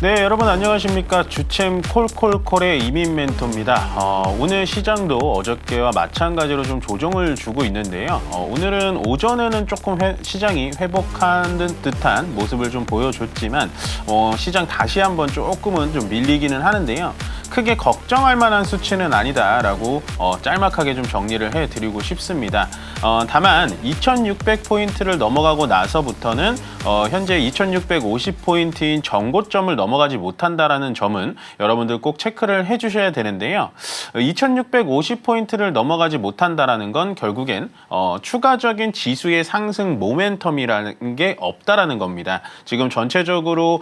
네, 여러분 안녕하십니까. 주챔 콜콜콜의 이민 멘토입니다. 오늘 시장도 어저께와 마찬가지로 좀 조정을 주고 있는데요. 오늘은 오전에는 조금 시장이 회복한 듯한 모습을 좀 보여줬지만 시장 다시 한번 조금은 좀 밀리기는 하는데요. 크게 걱정할 만한 수치는 아니다라고 짤막하게 좀 정리를 해드리고 싶습니다. 다만 2600포인트를 넘어가고 나서부터는 현재 2650포인트인 전고점을 넘어가지 못한다라는 점은 여러분들 꼭 체크를 해주셔야 되는데요. 2650포인트를 넘어가지 못한다라는 건 결국엔 추가적인 지수의 상승 모멘텀이라는 게 없다라는 겁니다. 지금 전체적으로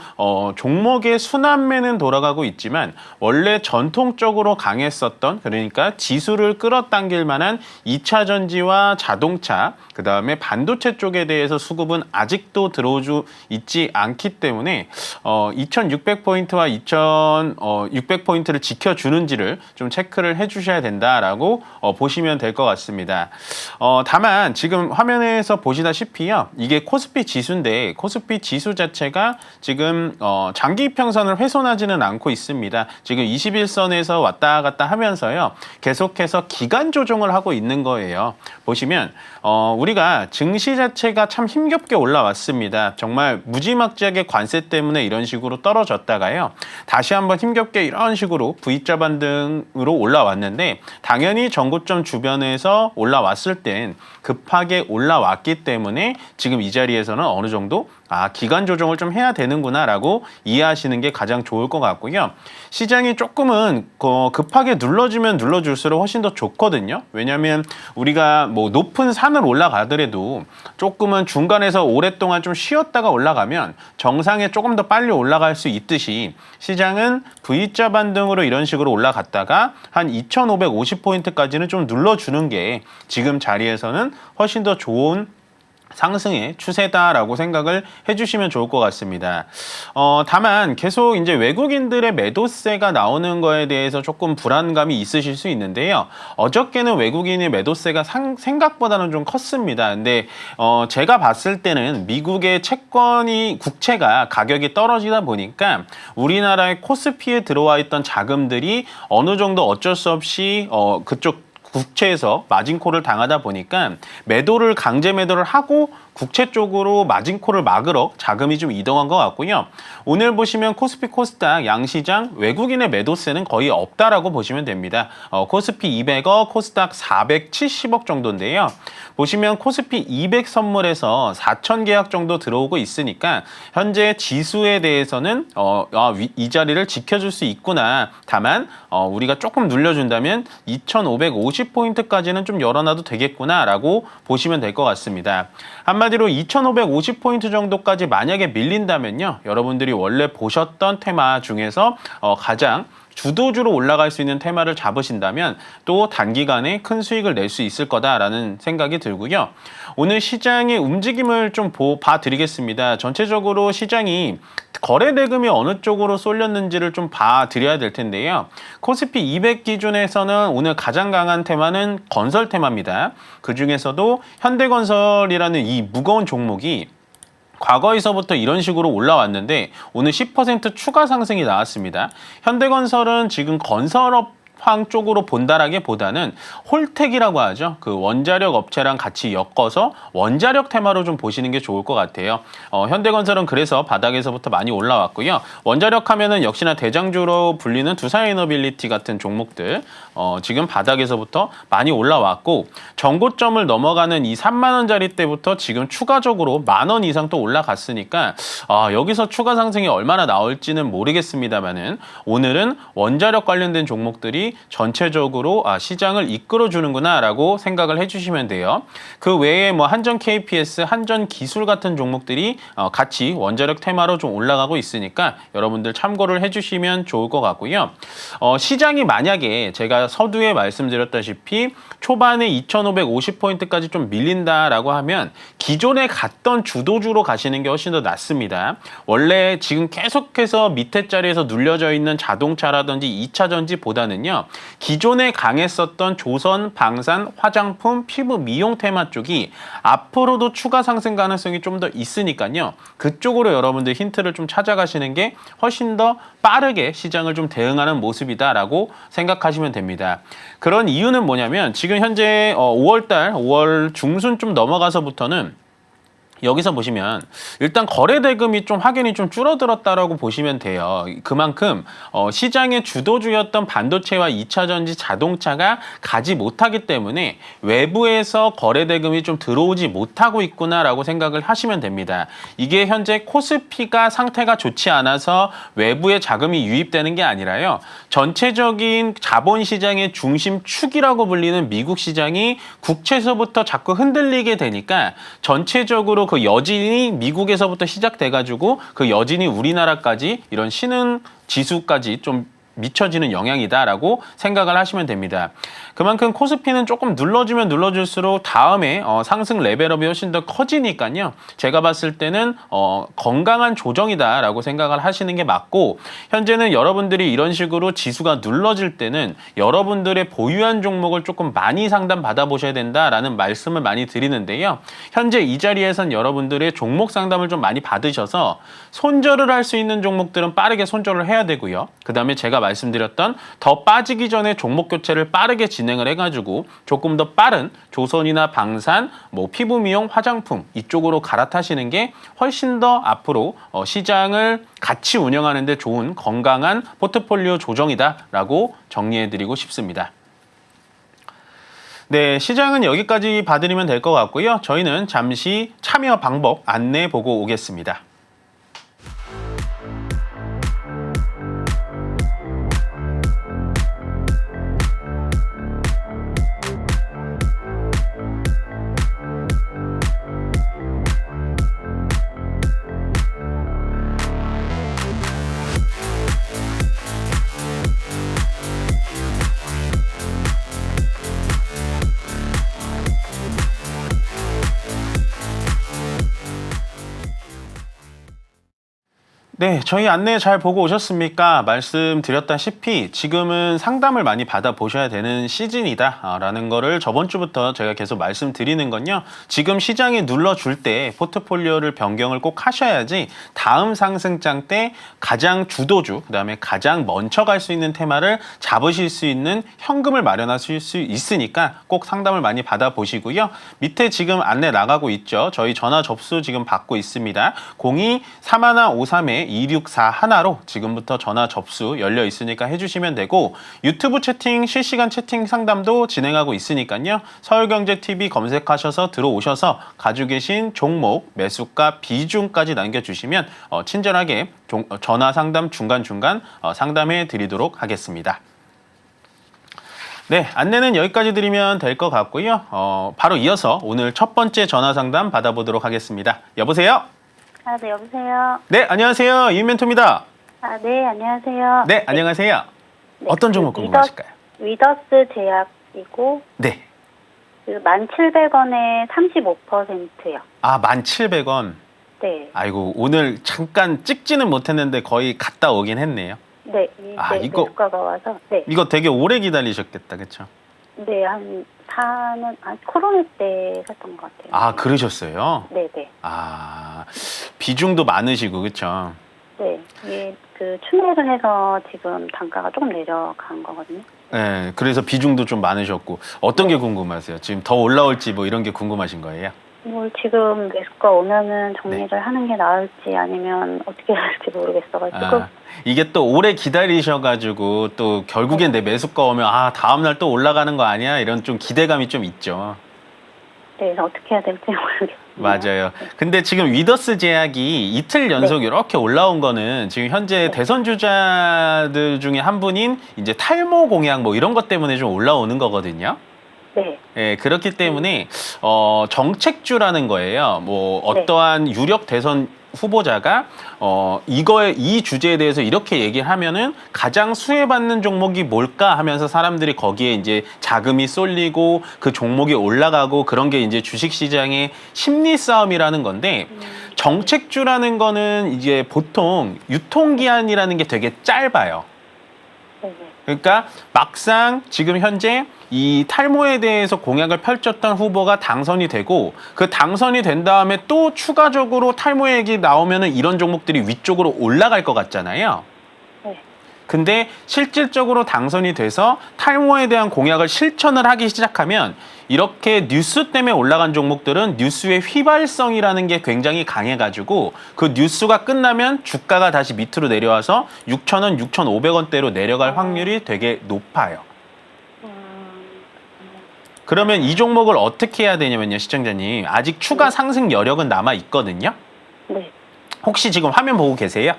종목의 순환매는 돌아가고 있지만 원래 전통적으로 강했었던, 그러니까 지수를 끌어당길 만한 2차 전지와 자동차, 그 다음에 반도체 쪽에 대해서 수급은 아직도 들어오지 있지 않기 때문에 2600포인트와 2600포인트를 지켜주는지를 좀 체크를 해주셔야 된다라고 보시면 될 것 같습니다. 다만 지금 화면에서 보시다시피요, 이게 코스피 지수인데 코스피 지수 자체가 지금 장기 평선을 훼손하지는 않고 있습니다. 지금 21선에서 왔다 갔다 하면서요, 계속해서 기간 조정을 하고 있는 거예요. 보시면 우리가 증시 자체가 참 힘겹게 올라왔습니다. 정말 무지막지하게 관세 때문에 이런 식으로 떨어졌다가요, 다시 한번 힘겹게 이런 식으로 V자 반등으로 올라왔는데, 당연히 전고점 주변에서 올라왔을 땐 급하게 올라왔기 때문에 지금 이 자리에서는 어느 정도 기간 조정을 좀 해야 되는구나 라고 이해하시는 게 가장 좋을 것 같고요. 시장이 조금은 급하게 눌러주면 눌러줄수록 훨씬 더 좋거든요. 왜냐하면 우리가 뭐 높은 산을 올라가더라도 조금은 중간에서 오랫동안 좀 쉬었다가 올라가면 정상에 조금 더 빨리 올라갈 수 있듯이, 시장은 V자 반등으로 이런 식으로 올라갔다가 한 2550포인트까지는 좀 눌러주는 게 지금 자리에서는 훨씬 더 좋은 상승의 추세다라고 생각을 해주시면 좋을 것 같습니다. 다만 계속 이제 외국인들의 매도세가 나오는 거에 대해서 조금 불안감이 있으실 수 있는데요. 어저께는 외국인의 매도세가 생각보다는 좀 컸습니다. 근데 제가 봤을 때는 미국의 국채가 가격이 떨어지다 보니까 우리나라의 코스피에 들어와 있던 자금들이 어느 정도 어쩔 수 없이 그쪽 국채에서 마진콜을 당하다 보니까 강제 매도를 하고 국채 쪽으로 마진콜을 막으러 자금이 좀 이동한 것 같고요. 오늘 보시면 코스피 코스닥 양시장 외국인의 매도세는 거의 없다라고 보시면 됩니다. 코스피 200억, 코스닥 470억 정도인데요. 보시면 코스피 200 선물에서 4천 계약 정도 들어오고 있으니까 현재 지수에 대해서는 이 자리를 지켜줄 수 있구나. 다만 우리가 조금 눌려준다면 2550포인트까지는 좀 열어놔도 되겠구나라고 보시면 될 것 같습니다. 한마디로 2550포인트 정도까지 만약에 밀린다면요, 여러분들이 원래 보셨던 테마 중에서 가장 주도주로 올라갈 수 있는 테마를 잡으신다면 또 단기간에 큰 수익을 낼 수 있을 거다라는 생각이 들고요. 오늘 시장의 움직임을 좀 봐드리겠습니다. 전체적으로 시장이 거래 대금이 어느 쪽으로 쏠렸는지를 좀 봐드려야 될 텐데요. 코스피 200 기준에서는 오늘 가장 강한 테마는 건설 테마입니다. 그 중에서도 현대건설이라는 이 무거운 종목이 과거에서부터 이런 식으로 올라왔는데 오늘 10% 추가 상승이 나왔습니다. 현대건설은 지금 건설업 쪽으로 본다라기보다는 홀텍이라고 하죠. 그 원자력 업체랑 같이 엮어서 원자력 테마로 좀 보시는 게 좋을 것 같아요. 현대건설은 그래서 바닥에서부터 많이 올라왔고요. 원자력 하면은 역시나 대장주로 불리는 두산에너빌리티 같은 종목들 지금 바닥에서부터 많이 올라왔고, 전고점을 넘어가는 이 3만 원짜리 때부터 지금 추가적으로 10,000원 이상 또 올라갔으니까 여기서 추가 상승이 얼마나 나올지는 모르겠습니다만은 오늘은 원자력 관련된 종목들이 전체적으로 시장을 이끌어주는구나라고 생각을 해주시면 돼요. 그 외에 뭐 한전 KPS, 한전 기술 같은 종목들이 같이 원자력 테마로 좀 올라가고 있으니까 여러분들 참고를 해주시면 좋을 것 같고요. 시장이 만약에 제가 서두에 말씀드렸다시피 초반에 2550포인트까지 좀 밀린다라고 하면 기존에 갔던 주도주로 가시는 게 훨씬 더 낫습니다. 원래 지금 계속해서 밑에 자리에서 눌려져 있는 자동차라든지 2차 전지보다는요, 뭐냐면요. 기존에 강했었던 조선, 방산, 화장품, 피부, 미용 테마 쪽이 앞으로도 추가 상승 가능성이 좀 더 있으니까요. 그쪽으로 여러분들 힌트를 좀 찾아가시는 게 훨씬 더 빠르게 시장을 좀 대응하는 모습이다라고 생각하시면 됩니다. 그런 이유는 뭐냐면 지금 현재 5월 중순 좀 넘어가서부터는 여기서 보시면 일단 거래 대금이 좀 확연히 좀 줄어들었다라고 보시면 돼요. 그만큼 시장의 주도주였던 반도체와 2차 전지 자동차가 가지 못하기 때문에 외부에서 거래 대금이 좀 들어오지 못하고 있구나라고 생각을 하시면 됩니다. 이게 현재 코스피가 상태가 좋지 않아서 외부의 자금이 유입되는 게 아니라요. 전체적인 자본시장의 중심축이라고 불리는 미국 시장이 국채에서부터 자꾸 흔들리게 되니까 전체적으로 그 여진이 미국에서부터 시작돼가지고 그 여진이 우리나라까지 이런 신흥 지수까지 좀 미쳐지는 영향이다라고 생각을 하시면 됩니다. 그만큼 코스피는 조금 눌러주면 눌러줄수록 다음에 상승 레벨업이 훨씬 더 커지니까요. 제가 봤을 때는 건강한 조정이다라고 생각을 하시는 게 맞고 현재는 여러분들이 이런 식으로 지수가 눌러질 때는 여러분들의 보유한 종목을 조금 많이 상담 받아보셔야 된다라는 말씀을 많이 드리는데요. 현재 이 자리에선 여러분들의 종목 상담을 좀 많이 받으셔서 손절을 할 수 있는 종목들은 빠르게 손절을 해야 되고요. 그 다음에 제가 말씀드렸던 더 빠지기 전에 종목 교체를 빠르게 진행을 해가지고 조금 더 빠른 조선이나 방산, 뭐 피부 미용, 화장품 이쪽으로 갈아타시는 게 훨씬 더 앞으로 시장을 같이 운영하는 데 좋은 건강한 포트폴리오 조정이다라고 정리해드리고 싶습니다. 네, 시장은 여기까지 봐드리면 될 것 같고요. 저희는 잠시 참여 방법 안내 보고 오겠습니다. 네, 저희 안내 잘 보고 오셨습니까? 말씀드렸다시피 지금은 상담을 많이 받아보셔야 되는 시즌이다 라는 거를 저번 주부터 제가 계속 말씀드리는 건요. 지금 시장이 눌러줄 때 포트폴리오를 변경을 꼭 하셔야지 다음 상승장 때 가장 주도주, 그다음에 가장 먼저 갈 수 있는 테마를 잡으실 수 있는 현금을 마련하실 수 있으니까 꼭 상담을 많이 받아보시고요. 밑에 지금 안내 나가고 있죠. 저희 전화 접수 지금 받고 있습니다. 02-3153에 2641로 지금부터 전화 접수 열려 있으니까 해주시면 되고 유튜브 채팅 실시간 채팅 상담도 진행하고 있으니까요. 서울경제TV 검색하셔서 들어오셔서 가지고 계신 종목, 매수가, 비중까지 남겨주시면 친절하게 전화 상담 중간중간 상담해 드리도록 하겠습니다. 네, 안내는 여기까지 드리면 될 것 같고요. 바로 이어서 오늘 첫 번째 전화 상담 받아보도록 하겠습니다. 여보세요? 네, 여보세요. 네, 안녕하세요. 이인 멘토입니다. 네, 안녕하세요. 네, 안녕하세요. 네, 어떤 종목 궁금하실까요? 위더스 제약이고, 네. 1,700원에 35%요. 아, 1,700원. 네. 아이고, 오늘 잠깐 찍지는 못했는데 거의 갔다 오긴 했네요. 네, 이거 매수가가 와서, 네. 이거 되게 오래 기다리셨겠다, 그렇죠? 네, 한 4년, 코로나 때 샀던 것 같아요. 아, 그러셨어요? 네네. 아, 비중도 많으시고, 그렇죠? 네, 이게 추매를 해서 지금 단가가 조금 내려간 거거든요. 네, 그래서 비중도 좀 많으셨고 어떤 게 궁금하세요? 지금 더 올라올지 뭐 이런 게 궁금하신 거예요? 뭐 지금 매수가 오면은 정리를 하는 게 나을지 아니면 어떻게 해야 할지 모르겠어가지고. 이게 또 오래 기다리셔가지고 또 결국엔 내 매수가 오면 다음날 또 올라가는 거 아니야? 이런 좀 기대감이 좀 있죠. 네, 그래서 어떻게 해야 될지 모르겠어요. 맞아요. 근데 지금 위더스 제약이 이틀 연속 이렇게 올라온 거는 지금 현재 대선 주자들 중에 한 분인 이제 탈모 공약 뭐 이런 것 때문에 좀 올라오는 거거든요. 네. 예, 그렇기 때문에 정책주라는 거예요. 뭐 어떠한 유력 대선 후보자가 이 주제에 대해서 이렇게 얘기를 하면은 가장 수혜받는 종목이 뭘까 하면서 사람들이 거기에 이제 자금이 쏠리고 그 종목이 올라가고 그런 게 이제 주식시장의 심리 싸움이라는 건데 정책주라는 거는 이제 보통 유통기한이라는 게 되게 짧아요. 네네. 그러니까 막상 지금 현재 이 탈모에 대해서 공약을 펼쳤던 후보가 당선이 되고 그 당선이 된 다음에 또 추가적으로 탈모 얘기 나오면은 이런 종목들이 위쪽으로 올라갈 것 같잖아요. 네. 근데 실질적으로 당선이 돼서 탈모에 대한 공약을 실천을 하기 시작하면 이렇게 뉴스 때문에 올라간 종목들은 뉴스의 휘발성이라는 게 굉장히 강해가지고 그 뉴스가 끝나면 주가가 다시 밑으로 내려와서 6,000원, 6,500원대로 내려갈 확률이 되게 높아요. 그러면 이 종목을 어떻게 해야 되냐면요, 시청자님. 아직 추가 상승 여력은 남아 있거든요. 네. 혹시 지금 화면 보고 계세요?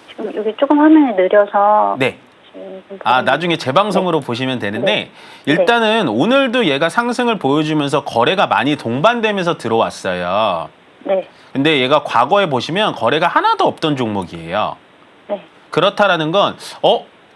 지금 여기 조금 화면이 느려서. 네. 지금 좀 아, 보이는- 나중에 재방송으로 보시면 되는데 네. 일단은 오늘도 얘가 상승을 보여주면서 거래가 많이 동반되면서 들어왔어요. 네. 근데 얘가 과거에 보시면 거래가 하나도 없던 종목이에요. 네. 그렇다라는 건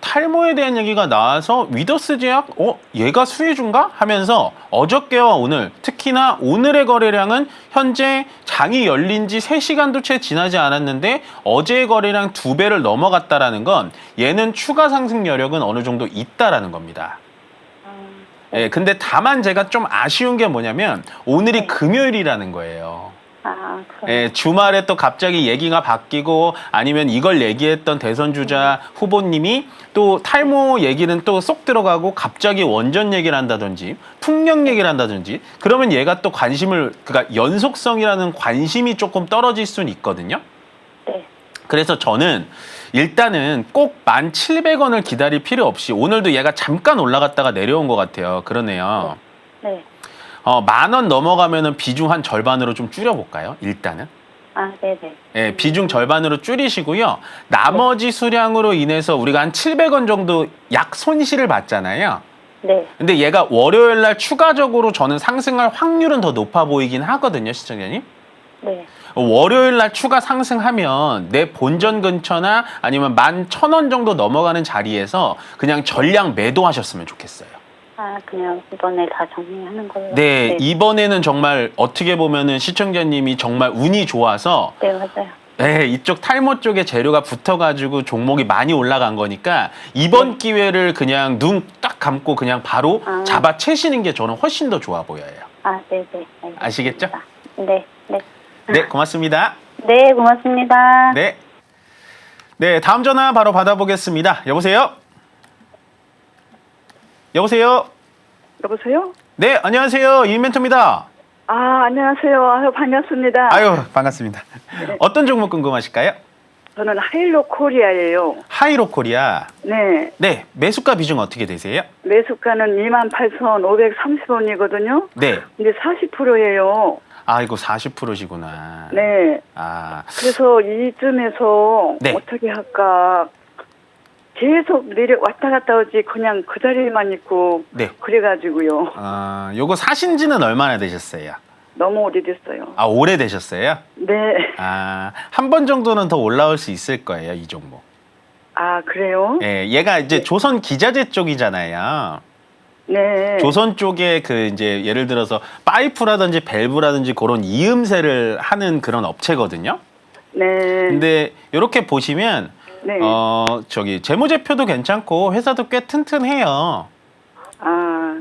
탈모에 대한 얘기가 나와서 위더스 제약 얘가 수혜주인가 하면서 어저께와 오늘 특히나 오늘의 거래량은 현재 장이 열린 지 3시간도 채 지나지 않았는데 어제의 거래량 2배를 넘어갔다라는 건 얘는 추가 상승 여력은 어느 정도 있다라는 겁니다. 예, 근데 다만 제가 좀 아쉬운 게 뭐냐면 오늘이 네. 금요일이라는 거예요. 그럼. 예, 주말에 또 갑자기 얘기가 바뀌고 아니면 이걸 얘기했던 대선 주자 후보님이 또 탈모 얘기는 또 쏙 들어가고 갑자기 원전 얘기를 한다든지 풍력 얘기를 한다든지 그러면 얘가 또 그러니까 연속성이라는 관심이 조금 떨어질 수는 있거든요. 네. 그래서 그래서 저는 일단은 꼭 1,700원을 기다릴 필요 없이 오늘도 얘가 잠깐 올라갔다가 내려온 것 같아요. 그러네요. 네. 10,000원 넘어가면은 비중 한 절반으로 좀 줄여볼까요? 일단은. 네네. 예, 비중 절반으로 줄이시고요. 나머지 수량으로 인해서 우리가 한 700원 정도 약 손실을 봤잖아요. 네. 근데 얘가 월요일 날 추가적으로 저는 상승할 확률은 더 높아 보이긴 하거든요, 시청자님. 네. 월요일 날 추가 상승하면 내 본전 근처나 아니면 11,000원 정도 넘어가는 자리에서 그냥 전량 매도하셨으면 좋겠어요. 그냥 이번에 다 정리하는 걸로. 네, 이번에는 정말 어떻게 보면은 시청자님이 정말 운이 좋아서 네, 맞아요. 네, 이쪽 탈모 쪽에 재료가 붙어가지고 종목이 많이 올라간 거니까 이번 기회를 그냥 눈 딱 감고 그냥 바로 잡아채시는 게 저는 훨씬 더 좋아 보여요. 네네. 아시겠죠? 네. 네. 네, 고맙습니다. 네, 고맙습니다. 네. 네, 다음 전화 바로 받아보겠습니다. 여보세요? 여보세요? 여보세요? 네, 안녕하세요. 이멘토입니다. 안녕하세요. 반갑습니다. 아유, 반갑습니다. 어떤 종목 궁금하실까요? 저는 하일로 코리아예요. 하이로 코리아. 네. 네, 매수가 비중 어떻게 되세요? 매수가는 28,530원이거든요. 네. 근데 40%예요. 이거 40%시구나. 네. 그래서 이쯤에서 네. 어떻게 할까? 계속 왔다 갔다 오지 그냥 그 자리에만 있고 네. 그래가지고요. 요거 사신 지는 얼마나 되셨어요? 너무 오래됐어요. 오래되셨어요? 네. 한 번 정도는 더 올라올 수 있을 거예요, 이 종목. 그래요? 예, 얘가 이제 조선 기자재 쪽이잖아요. 네. 조선 쪽에 이제 예를 들어서 파이프라든지 밸브라든지 그런 이음새를 하는 그런 업체거든요. 네. 근데 이렇게 보시면 네. 재무제표도 괜찮고 회사도 꽤 튼튼해요.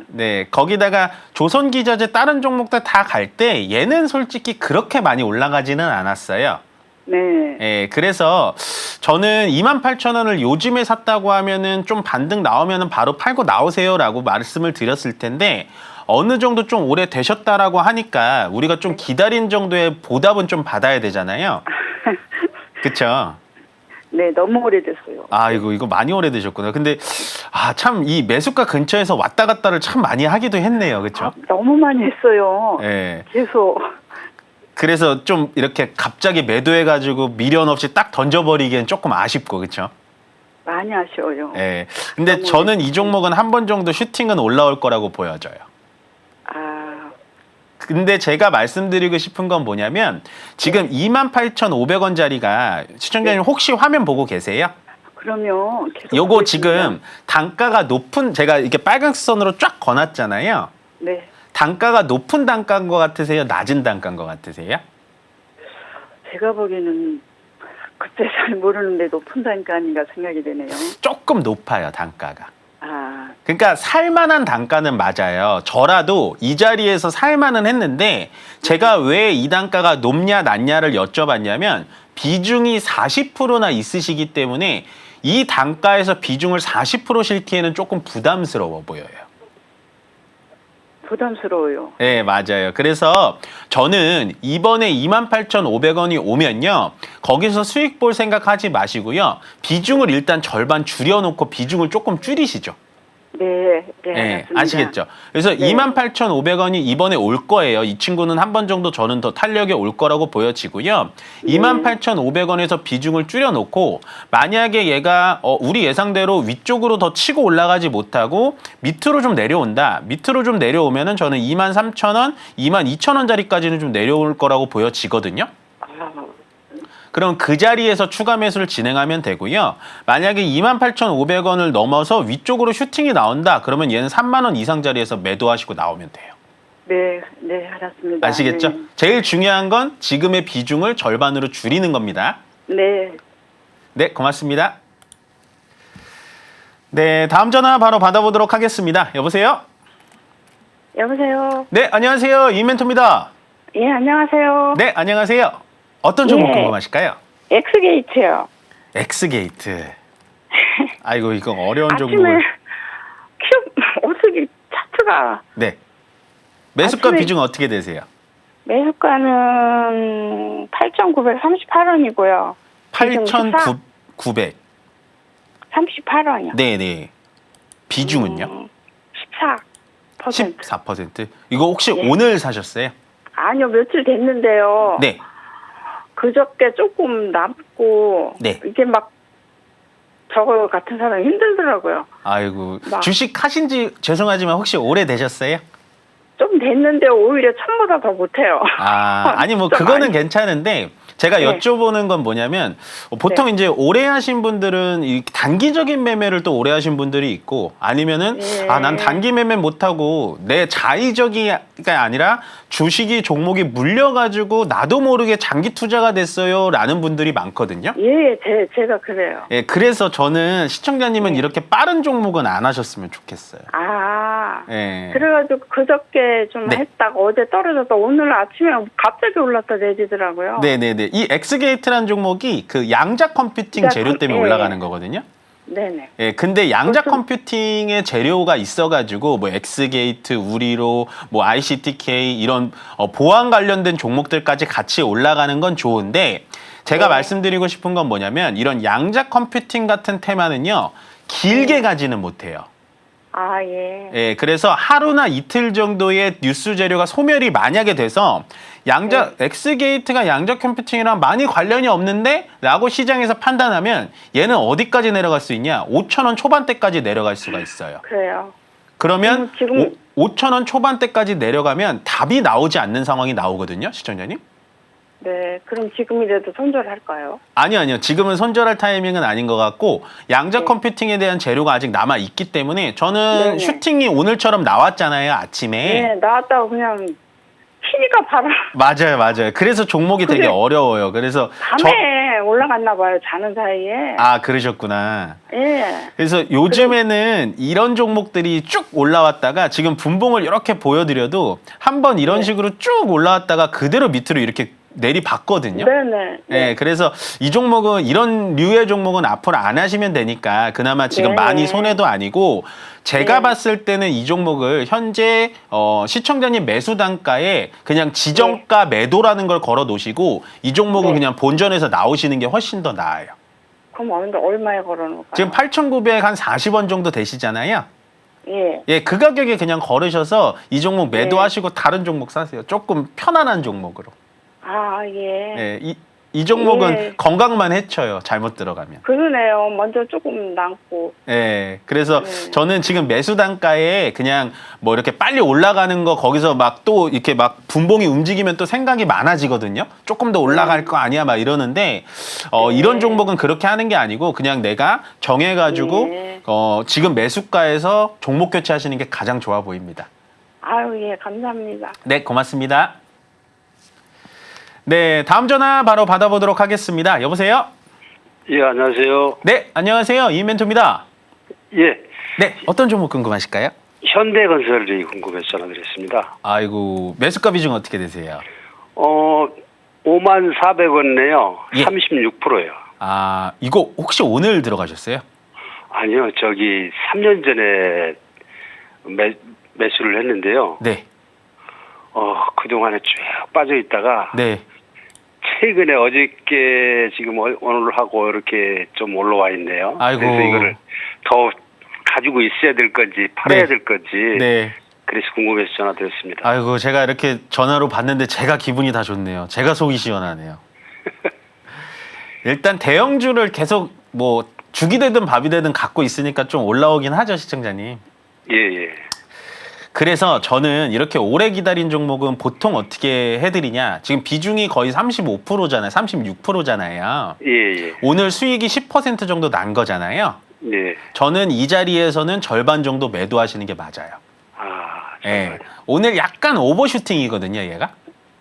네, 거기다가 조선 기자재 다른 종목들 다 갈 때 얘는 솔직히 그렇게 많이 올라가지는 않았어요. 네. 예, 그래서 저는 28,000원을 요즘에 샀다고 하면은 좀 반등 나오면은 바로 팔고 나오세요라고 말씀을 드렸을 텐데 어느 정도 좀 오래 되셨다라고 하니까 우리가 좀 기다린 정도의 보답은 좀 받아야 되잖아요. 그쵸? 네, 너무 오래됐어요. 이거 많이 오래되셨구나. 근데 참 이 매수가 근처에서 왔다 갔다를 참 많이 하기도 했네요. 그렇죠? 너무 많이 했어요. 예. 계속. 그래서 좀 이렇게 갑자기 매도해가지고 미련 없이 딱 던져버리기엔 조금 아쉽고, 그렇죠? 많이 아쉬워요. 예. 근데 저는 이 종목은 한 번 정도 슈팅은 올라올 거라고 보여져요. 근데 제가 말씀드리고 싶은 건 뭐냐면 지금 28,500원짜리가 시청자님 혹시 화면 보고 계세요? 그러면 계속 요거 보겠습니다. 지금 단가가 높은 제가 이렇게 빨간 선으로 쫙 거놨잖아요. 네. 단가가 높은 단가인 것 같으세요? 낮은 단가인 것 같으세요? 제가 보기에는 그때 잘 모르는데 높은 단가 아닌가 생각이 되네요. 조금 높아요, 단가가. 아, 그러니까 살만한 단가는 맞아요. 저라도 이 자리에서 살만은 했는데 제가 왜 이 단가가 높냐 낮냐를 여쭤봤냐면 비중이 40%나 있으시기 때문에 이 단가에서 비중을 40% 싣기에는 조금 부담스러워 보여요. 부담스러워요. 네, 맞아요. 그래서 저는 이번에 28,500원이 오면요. 거기서 수익 볼 생각하지 마시고요. 비중을 일단 절반 줄여놓고 비중을 조금 줄이시죠. 네, 네, 네, 알겠습니다. 아시겠죠? 그래서 네. 28,500원이 이번에 올 거예요. 이 친구는 한 번 정도 저는 더 탄력이 올 거라고 보여지고요. 네. 28,500원에서 비중을 줄여놓고 만약에 얘가 우리 예상대로 위쪽으로 더 치고 올라가지 못하고 밑으로 좀 내려온다. 밑으로 좀 내려오면은 저는 23,000원, 22,000원짜리까지는 좀 내려올 거라고 보여지거든요. 아, 그럼 그 자리에서 추가 매수를 진행하면 되고요. 만약에 28,500원을 넘어서 위쪽으로 슈팅이 나온다. 그러면 얘는 3만 원 이상 자리에서 매도하시고 나오면 돼요. 네, 네, 알았습니다. 아시겠죠? 네. 제일 중요한 건 지금의 비중을 절반으로 줄이는 겁니다. 네, 네, 고맙습니다. 네, 다음 전화 바로 받아보도록 하겠습니다. 여보세요? 여보세요. 네, 안녕하세요. 이멘토입니다. 예, 안녕하세요. 네, 안녕하세요. 어떤 종목 예. 궁금하실까요? 엑스게이트요. 엑스게이트. 아이고, 이거 어려운 아침에 종목을. 어떻게 차트가 네. 매수가 아침에- 비중은 어떻게 되세요? 매수가는 8,938원이고요. 8,900. 38원이요. 네네. 비중은요? 14%. 14%. 이거 혹시 예. 오늘 사셨어요? 아니요, 며칠 됐는데요. 네. 그저께 조금 남고 네. 이게 막 저거 같은 사람이 힘들더라고요. 아이고. 막- 주식 하신 지 죄송하지만 혹시 오래 되셨어요? 좀 됐는데 오히려 처음보다 더 못해요. 아니 뭐 좀 그거는 많이- 괜찮은데 제가 네. 여쭤보는 건 뭐냐면 보통 이제 오래 하신 분들은 이 단기적인 매매를 또 오래 하신 분들이 있고 아니면은 네. 난 단기 매매 못 하고 내 자의적이가 아니라 주식이 종목이 물려가지고 나도 모르게 장기 투자가 됐어요라는 분들이 많거든요. 예, 제가 그래요. 예, 그래서 저는 시청자님은 네. 이렇게 빠른 종목은 안 하셨으면 좋겠어요. 아, 예. 그래가지고 그저께 좀 네. 했다가 어제 떨어졌다 오늘 아침에 갑자기 올랐다 내리더라고요. 네네네. 이 엑스게이트라는 종목이 그 양자 컴퓨팅 재료 때문에 예. 올라가는 거거든요. 네네. 예, 근데 양자 그렇죠. 컴퓨팅의 재료가 있어가지고 뭐 엑스게이트, 우리로, 뭐 ICTK 이런 보안 관련된 종목들까지 같이 올라가는 건 좋은데 제가 네. 말씀드리고 싶은 건 뭐냐면 이런 양자 컴퓨팅 같은 테마는요 길게 가지는 못해요. 아, 예. 예, 그래서 하루나 이틀 정도의 뉴스 재료가 소멸이 만약에 돼서 엑스게이트가 양자 컴퓨팅이랑 많이 관련이 없는데 라고 시장에서 판단하면 얘는 어디까지 내려갈 수 있냐? 5,000원 초반대까지 내려갈 수가 있어요. 그래요. 그러면 지금- 5,000원 초반대까지 내려가면 답이 나오지 않는 상황이 나오거든요, 시청자님. 네, 그럼 지금이라도 손절할까요? 아니요. 지금은 손절할 타이밍은 아닌 것 같고 양자 네. 컴퓨팅에 대한 재료가 아직 남아 있기 때문에 저는 네네. 슈팅이 오늘처럼 나왔잖아요, 아침에. 네, 나왔다고 그냥 튀니까 바로 맞아요. 그래서 종목이 되게 그게 어려워요. 그래서 밤에 올라갔나 봐요. 자는 사이에. 그러셨구나. 예. 그래서 요즘에는 이런 종목들이 쭉 올라왔다가 지금 분봉을 이렇게 보여드려도 한번 이런 네. 식으로 쭉 올라왔다가 그대로 밑으로 이렇게 내리봤거든요. 네네. 네, 그래서 이 종목은 이런 류의 종목은 앞으로 안 하시면 되니까 그나마 지금 네. 많이 손해도 아니고 제가 네. 봤을 때는 이 종목을 현재 시청자님 매수 단가에 그냥 지정가 매도라는 걸 걸어 놓으시고 이 종목은 네. 그냥 본전에서 나오시는 게 훨씬 더 나아요. 그럼 얼마에 걸어놓을까요? 지금 8,900 한 40원 정도 되시잖아요. 예. 예, 그 가격에 그냥 걸으셔서 이 종목 매도하시고 다른 종목 사세요. 조금 편안한 종목으로. 아, 예. 예, 이 종목은 예. 건강만 해쳐요. 잘못 들어가면. 그러네요. 먼저 조금 남고. 예, 그래서 네. 저는 지금 매수 단가에 그냥 뭐 이렇게 빨리 올라가는 거 거기서 막 또 이렇게 막 분봉이 움직이면 또 생각이 많아지거든요. 조금 더 올라갈 거 아니야 막 이러는데 네. 이런 종목은 그렇게 하는 게 아니고 그냥 내가 정해가지고 네. 지금 매수가에서 종목 교체하시는 게 가장 좋아 보입니다. 아유, 예. 감사합니다. 네, 고맙습니다. 네, 다음 전화 바로 받아보도록 하겠습니다. 여보세요? 예, 안녕하세요. 네, 안녕하세요. 이멘토입니다. 예, 네, 어떤 종목 궁금하실까요? 현대건설이 궁금해서 전화드렸습니다. 아이고, 매수가 비중 어떻게 되세요? 54,400원네요. 예. 36%예요. 아, 이거 혹시 오늘 들어가셨어요? 아니요, 저기 3년 전에 매수를 했는데요. 네, 그동안에 쭉 빠져 있다가 네. 최근에 어저께 지금 오늘 하고 이렇게 좀 올라와 있네요. 아이고. 그래서 이거를 더 가지고 있어야 될 건지 팔아야 네. 될 건지 네. 그래서 궁금해서 전화드렸습니다. 아이고, 제가 이렇게 전화로 봤는데 제가 기분이 다 좋네요. 제가 속이 시원하네요. 일단 대형주를 계속 뭐 죽이 되든 밥이 되든 갖고 있으니까 좀 올라오긴 하죠, 시청자님. 예, 예. 그래서 저는 이렇게 오래 기다린 종목은 보통 어떻게 해드리냐. 지금 비중이 거의 35%잖아요. 36%잖아요. 예, 예. 오늘 수익이 10% 정도 난 거잖아요. 예. 저는 이 자리에서는 절반 정도 매도하시는 게 맞아요. 예. 오늘 약간 오버슈팅이거든요, 얘가.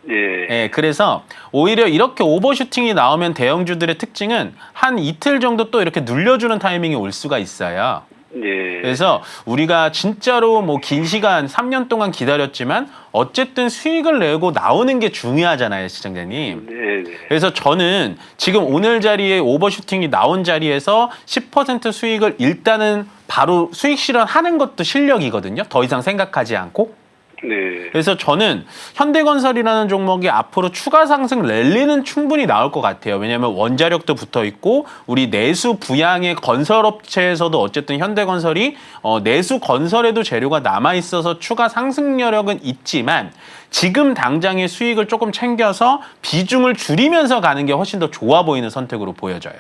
예. 예, 그래서 오히려 이렇게 오버슈팅이 나오면 대형주들의 특징은 한 이틀 정도 또 이렇게 눌려주는 타이밍이 올 수가 있어요. 예. 그래서 우리가 진짜로 뭐 긴 시간 3년 동안 기다렸지만 어쨌든 수익을 내고 나오는 게 중요하잖아요, 시청자님. 네, 네. 그래서 저는 지금 오늘 자리에 오버슈팅이 나온 자리에서 10% 수익을 일단은 바로 수익 실현하는 것도 실력이거든요. 더 이상 생각하지 않고. 네. 그래서 저는 현대건설이라는 종목이 앞으로 추가 상승 랠리는 충분히 나올 것 같아요. 왜냐하면 원자력도 붙어 있고 우리 내수 부양의 건설업체에서도 어쨌든 현대건설이 내수 건설에도 재료가 남아 있어서 추가 상승 여력은 있지만 지금 당장의 수익을 조금 챙겨서 비중을 줄이면서 가는 게 훨씬 더 좋아 보이는 선택으로 보여져요.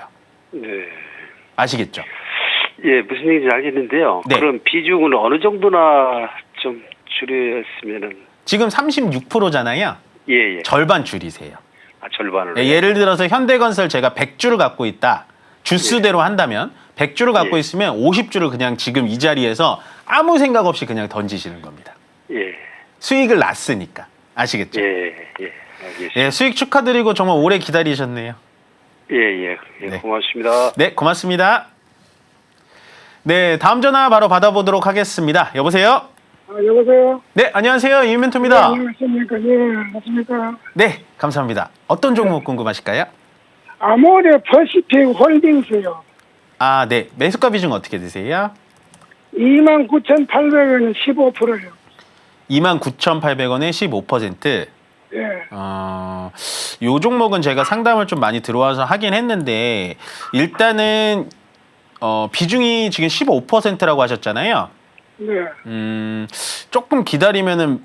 네. 아시겠죠? 예, 무슨 얘기인지 알겠는데요. 네. 그럼 비중은 어느 정도나 좀 줄였으면은 지금 36%잖아요. 예, 예. 절반 줄이세요. 절반을. 네, 예를 들어서 현대건설 제가 100주를 갖고 있다. 주수대로 한다면 100주를 갖고 예. 있으면 50주를 그냥 지금 이 자리에서 아무 생각 없이 그냥 던지시는 겁니다. 예. 수익을 났으니까. 아시겠죠? 예, 예. 알겠습니다. 예, 수익 축하드리고 정말 오래 기다리셨네요. 예, 예. 예, 네. 고맙습니다. 네, 고맙습니다. 네, 다음 전화 바로 받아보도록 하겠습니다. 여보세요? 여보세요? 네, 안녕하세요. 이멘토입니다. 안녕하십니까? 예, 맞습니까? 네, 감사합니다. 어떤 종목 궁금하실까요? 아모레 퍼시픽 홀딩스요. 아, 네. 매수가 비중 어떻게 되세요? 29,800원에 15%요. 29,800원에 15%. 예. 요 종목은 제가 상담을 좀 많이 들어와서 하긴 했는데 일단은 비중이 지금 15%라고 하셨잖아요. 네. 조금 기다리면은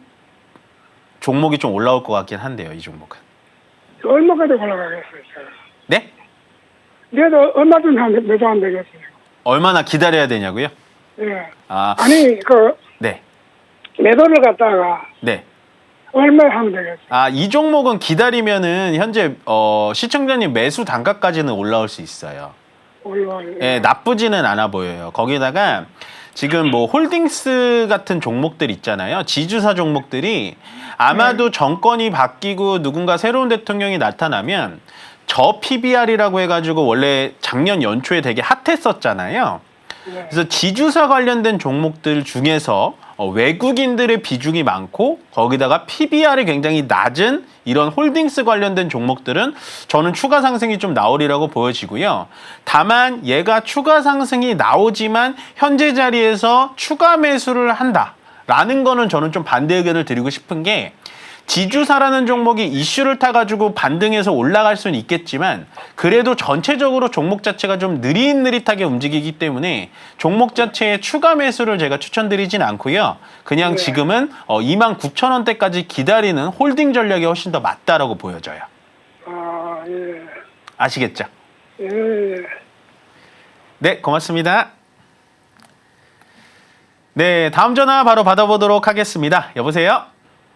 종목이 좀 올라올 것 같긴 한데요, 이 종목은. 얼마까지 올라가겠어요? 네? 내도 얼마 전에 매도하면 되겠어요. 얼마나 기다려야 되냐고요? 예. 아, 아니, 네. 매도를 갖다가 네. 얼마 하면 되겠어요? 아, 이 종목은 기다리면은 현재 시청자님 매수 단가까지는 올라올 수 있어요. 예, 나쁘지는 않아 보여요. 거기다가 지금 뭐 홀딩스 같은 종목들 있잖아요. 지주사 종목들이 아마도 정권이 바뀌고 누군가 새로운 대통령이 나타나면 저 PBR이라고 해가지고 원래 작년 연초에 되게 핫했었잖아요. 그래서 지주사 관련된 종목들 중에서 외국인들의 비중이 많고 거기다가 PBR이 굉장히 낮은 이런 홀딩스 관련된 종목들은 저는 추가 상승이 좀 나오리라고 보여지고요. 다만 얘가 추가 상승이 나오지만 현재 자리에서 추가 매수를 한다라는 거는 저는 좀 반대 의견을 드리고 싶은 게 지주사라는 종목이 이슈를 타가지고 반등해서 올라갈 수는 있겠지만 그래도 전체적으로 종목 자체가 좀 느릿느릿하게 움직이기 때문에 종목 자체의 추가 매수를 제가 추천드리진 않고요. 그냥 지금은 29,000원대까지 기다리는 홀딩 전략이 훨씬 더 맞다라고 보여져요. 아, 예. 아시겠죠? 예. 네, 고맙습니다. 네, 다음 전화 바로 받아보도록 하겠습니다. 여보세요?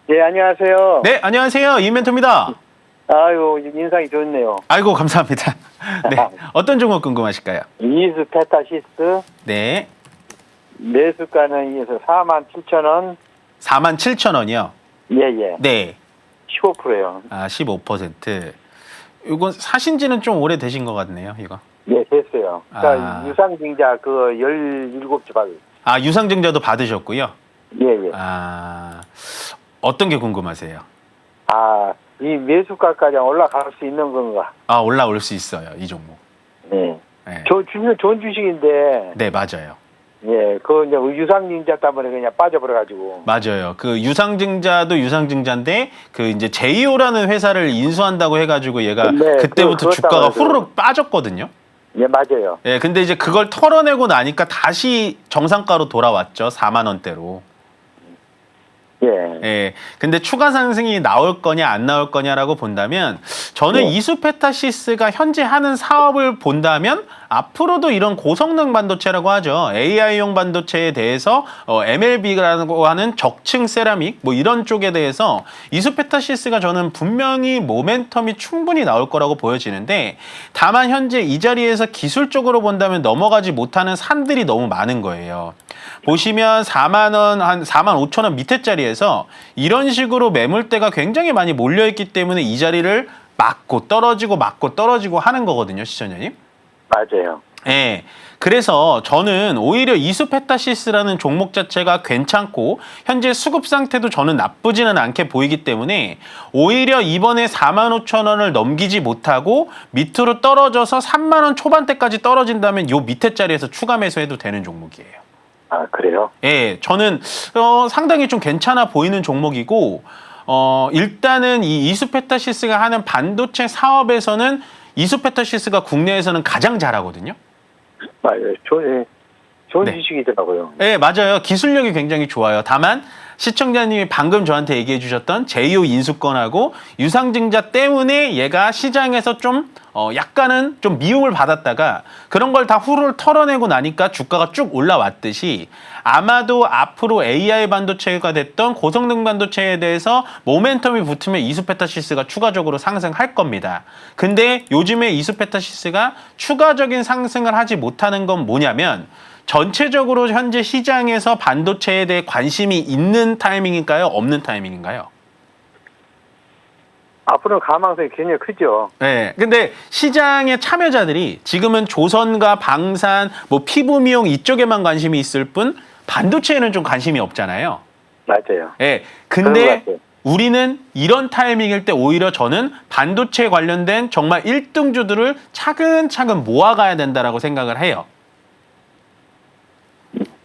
네, 안녕하세요. 네, 안녕하세요. 이멘토입니다. 아유, 인상이 좋네요. 아이고, 감사합니다. 네, 어떤 종목 궁금하실까요? 이스 페타시스 네, 매수가는 47,000원. 47,000원이요. 예, 예. 네, 15%요. 아, 15%. 이건 사신 지는 좀 오래되신 것 같네요, 이거. 예, 됐어요. 그러니까 아. 유상증자 그 17주 받을. 아, 유상증자도 받으셨고요? 예, 예. 아, 어떤 게 궁금하세요? 아, 이 매수가까지 올라갈 수 있는 건가? 아, 올라올 수 있어요, 이 종목. 네. 네, 좋은 주식인데, 네 맞아요. 예, 그 이제 유상증자 때문에 그냥 빠져버려가지고. 맞아요. 그 유상증자도 유상증자인데 그 이제 제이오라는 회사를 인수한다고 해가지고 얘가 네, 그때부터 그것 주가가 때문에 후루룩 빠졌거든요. 예, 맞아요. 예, 근데 이제 그걸 털어내고 나니까 다시 정상가로 돌아왔죠. 4만 원대로. 예. 예. 근데 추가 상승이 나올 거냐 안 나올 거냐라고 본다면 저는 네. 이수페타시스가 현재 하는 사업을 본다면 앞으로도 이런 고성능 반도체라고 하죠. AI용 반도체에 대해서 MLB라고 하는 적층 세라믹 뭐 이런 쪽에 대해서 이수페타시스가 저는 분명히 모멘텀이 충분히 나올 거라고 보여지는데 다만 현재 이 자리에서 기술적으로 본다면 넘어가지 못하는 산들이 너무 많은 거예요. 보시면 4만 원, 한 4만 5천 원 밑에 자리에서 이런 식으로 매물대가 굉장히 많이 몰려있기 때문에 이 자리를 맞고 떨어지고 하는 거거든요, 시청자님. 맞아요. 예. 그래서 저는 오히려 이수페타시스라는 종목 자체가 괜찮고 현재 수급 상태도 저는 나쁘지는 않게 보이기 때문에 오히려 이번에 4만 5천 원을 넘기지 못하고 밑으로 떨어져서 3만 원 초반대까지 떨어진다면 요 밑에 자리에서 추가 매수해도 되는 종목이에요. 아, 그래요? 예, 저는 상당히 좀 괜찮아 보이는 종목이고 일단은 이 이수페타시스가 하는 반도체 사업에서는 이수페타시스가 국내에서는 가장 잘하거든요. 맞아요. 좋은 네. 주식이더라고요. 네, 맞아요. 기술력이 굉장히 좋아요. 다만 시청자님이 방금 저한테 얘기해 주셨던 제이오 인수권하고 유상증자 때문에 얘가 시장에서 좀 약간은 좀 미움을 받았다가 그런 걸 다 후루를 털어내고 나니까 주가가 쭉 올라왔듯이 아마도 앞으로 AI 반도체가 됐던 고성능 반도체에 대해서 모멘텀이 붙으면 이수페타시스가 추가적으로 상승할 겁니다. 근데 요즘에 이수페타시스가 추가적인 상승을 하지 못하는 건 뭐냐면 전체적으로 현재 시장에서 반도체에 대해 관심이 있는 타이밍인가요? 없는 타이밍인가요? 앞으로는 가망성이 굉장히 크죠. 네. 근데 시장의 참여자들이 지금은 조선과 방산, 뭐 피부 미용 이쪽에만 관심이 있을 뿐 반도체에는 좀 관심이 없잖아요. 맞아요. 네. 그런 근데 것 같아요. 우리는 이런 타이밍일 때 오히려 저는 반도체 관련된 정말 1등주들을 차근차근 모아가야 된다라고 생각을 해요.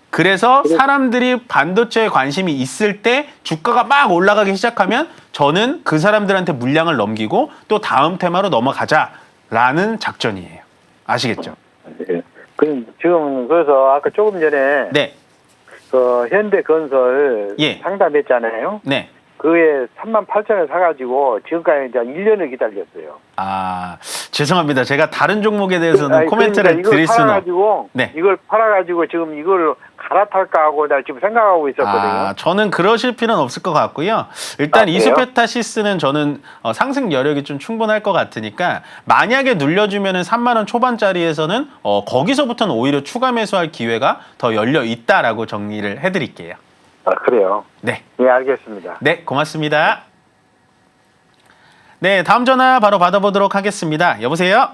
그래서 사람들이 반도체에 관심이 있을 때 주가가 막 올라가기 시작하면 저는 그 사람들한테 물량을 넘기고 또 다음 테마로 넘어가자라는 작전이에요. 아시겠죠? 예. 지금 그래서 아까 조금 전에 네. 그 현대건설 예. 상담했잖아요. 네. 그에 38,000원 사가지고 지금까지 이제 1년을 기다렸어요. 아, 죄송합니다. 제가 다른 종목에 대해서는 아니, 코멘트를 그러니까 드릴 이걸 수는 팔아가지고 네. 이걸 팔아가지고 지금 이걸 갈아탈까 하고 나 지금 생각하고 있었거든요. 아, 저는 그러실 필요는 없을 것 같고요. 일단 그래요? 이수페타시스는 저는 상승 여력이 좀 충분할 것 같으니까 만약에 눌려주면은 3만 원 초반짜리에서는 거기서부터는 오히려 추가 매수할 기회가 더 열려 있다라고 정리를 해드릴게요. 아, 그래요. 네, 네, 알겠습니다. 네, 고맙습니다. 네, 다음 전화 바로 받아보도록 하겠습니다. 여보세요?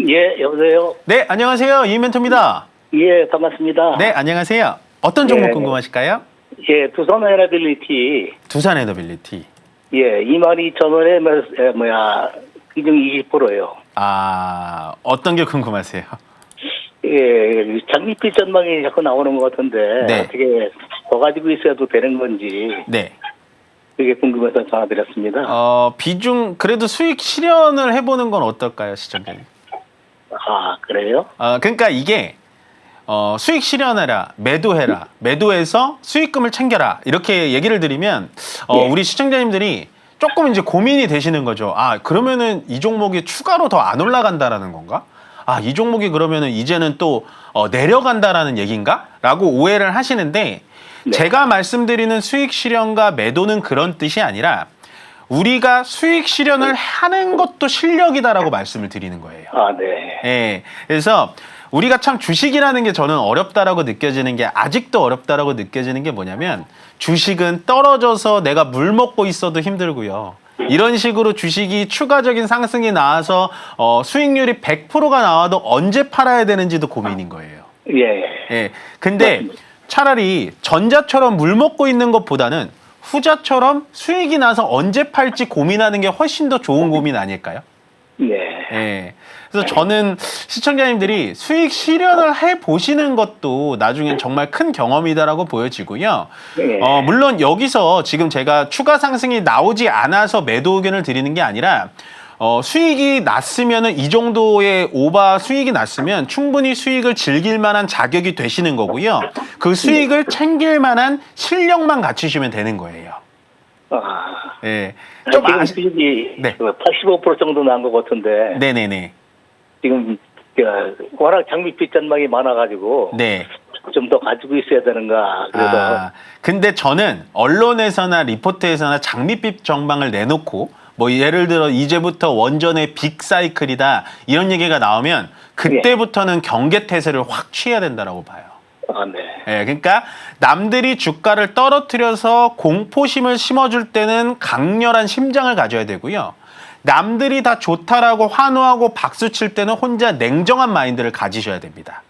예, 여보세요. 네, 안녕하세요. 이멘토입니다. 예, 반갑습니다. 네, 안녕하세요. 어떤 종목 예. 궁금하실까요? 예, 두산 에너빌리티. 두산 에너빌리티. 예, 22,000원에 비중 20%예요. 아, 어떤 게 궁금하세요? 예, 장밋빛 전망이 자꾸 나오는 것 같은데 네. 어떻게 더 가지고 있어도 되는 건지 네. 그게 궁금해서 전화드렸습니다. 비중 그래도 수익 실현을 해보는 건 어떨까요, 시청자님? 아, 그래요? 그러니까 이게 수익 실현해라, 매도해라, 매도해서 수익금을 챙겨라 이렇게 얘기를 드리면 예. 우리 시청자님들이 조금 이제 고민이 되시는 거죠. 아, 그러면은 이 종목이 추가로 더 안 올라간다라는 건가? 아, 이 종목이 그러면은 이제는 또 내려간다라는 얘기인가? 라고 오해를 하시는데 네. 제가 말씀드리는 수익 실현과 매도는 그런 뜻이 아니라 우리가 수익 실현을 하는 것도 실력이다라고 말씀을 드리는 거예요. 아, 네. 예. 그래서 우리가 참 주식이라는 게 저는 어렵다라고 느껴지는 게 아직도 어렵다라고 느껴지는 게 뭐냐면 주식은 떨어져서 내가 물 먹고 있어도 힘들고요. 이런 식으로 주식이 추가적인 상승이 나와서 수익률이 100%가 나와도 언제 팔아야 되는지도 고민인 거예요. 예. 예. 근데 차라리 전자처럼 물 먹고 있는 것보다는 후자처럼 수익이 나서 언제 팔지 고민하는 게 훨씬 더 좋은 고민 아닐까요? 네. 예. 그래서 저는 시청자님들이 수익 실현을 해 보시는 것도 나중엔 정말 큰 경험이다라고 보여지고요. 예. 물론 여기서 지금 제가 추가 상승이 나오지 않아서 매도 의견을 드리는 게 아니라 수익이 났으면은 이 정도의 오바 수익이 났으면 충분히 수익을 즐길 만한 자격이 되시는 거고요. 그 수익을 챙길 만한 실력만 갖추시면 되는 거예요. 예. 좀 지금 수익이 네. 85% 정도 난 것 같은데 네네네. 지금 워낙 장밋빛 전망이 많아가지고 네. 좀 더 가지고 있어야 되는가. 그래서 근데 저는 언론에서나 리포트에서나 장밋빛 전망을 내놓고 뭐 예를 들어 이제부터 원전의 빅사이클이다 이런 얘기가 나오면 그때부터는 경계태세를 확 취해야 된다라고 봐요. 네. 예, 그러니까 남들이 주가를 떨어뜨려서 공포심을 심어줄 때는 강렬한 심장을 가져야 되고요. 남들이 다 좋다라고 환호하고 박수 칠 때는 혼자 냉정한 마인드를 가지셔야 됩니다.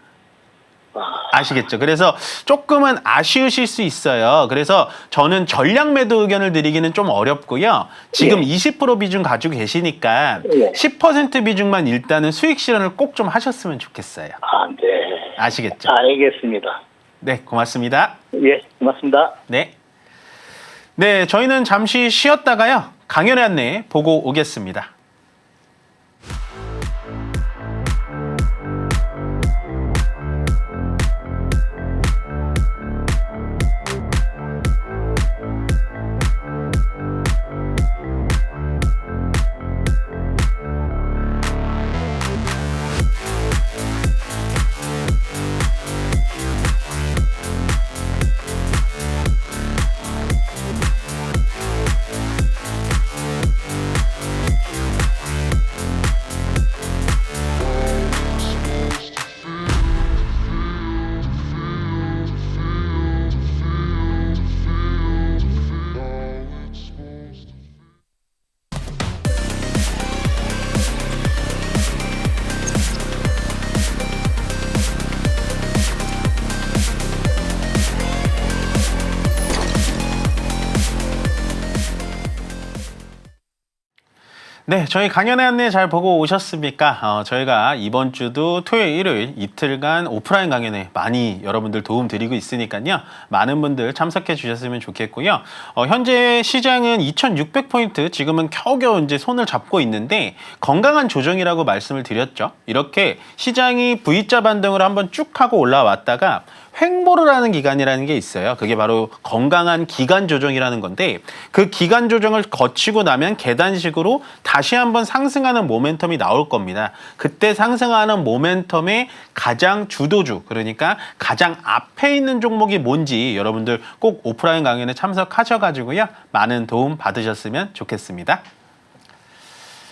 아시겠죠? 그래서 조금은 아쉬우실 수 있어요. 그래서 저는 전략 매도 의견을 드리기는 좀 어렵고요. 지금 20% 비중 가지고 계시니까 10% 비중만 일단은 수익 실현을 꼭 좀 하셨으면 좋겠어요. 네. 아시겠죠? 알겠습니다. 네, 고맙습니다. 예, 고맙습니다. 네. 네, 저희는 잠시 쉬었다가요. 강연의 안내 보고 오겠습니다. 네, 저희 강연의 안내 잘 보고 오셨습니까? 저희가 이번 주도 토요일, 일요일 이틀간 오프라인 강연에 많이 여러분들 도움 드리고 있으니까요. 많은 분들 참석해 주셨으면 좋겠고요. 현재 시장은 2600포인트 지금은 겨우겨우 이제 손을 잡고 있는데 건강한 조정이라고 말씀을 드렸죠. 이렇게 시장이 V자 반등을 한번 쭉 하고 올라왔다가 횡보를 하는 기간이라는 게 있어요. 그게 바로 건강한 기간 조정이라는 건데 그 기간 조정을 거치고 나면 계단식으로 다시 한번 상승하는 모멘텀이 나올 겁니다. 그때 상승하는 모멘텀의 가장 주도주, 그러니까 가장 앞에 있는 종목이 뭔지 여러분들 꼭 오프라인 강연에 참석하셔가지고요. 많은 도움 받으셨으면 좋겠습니다.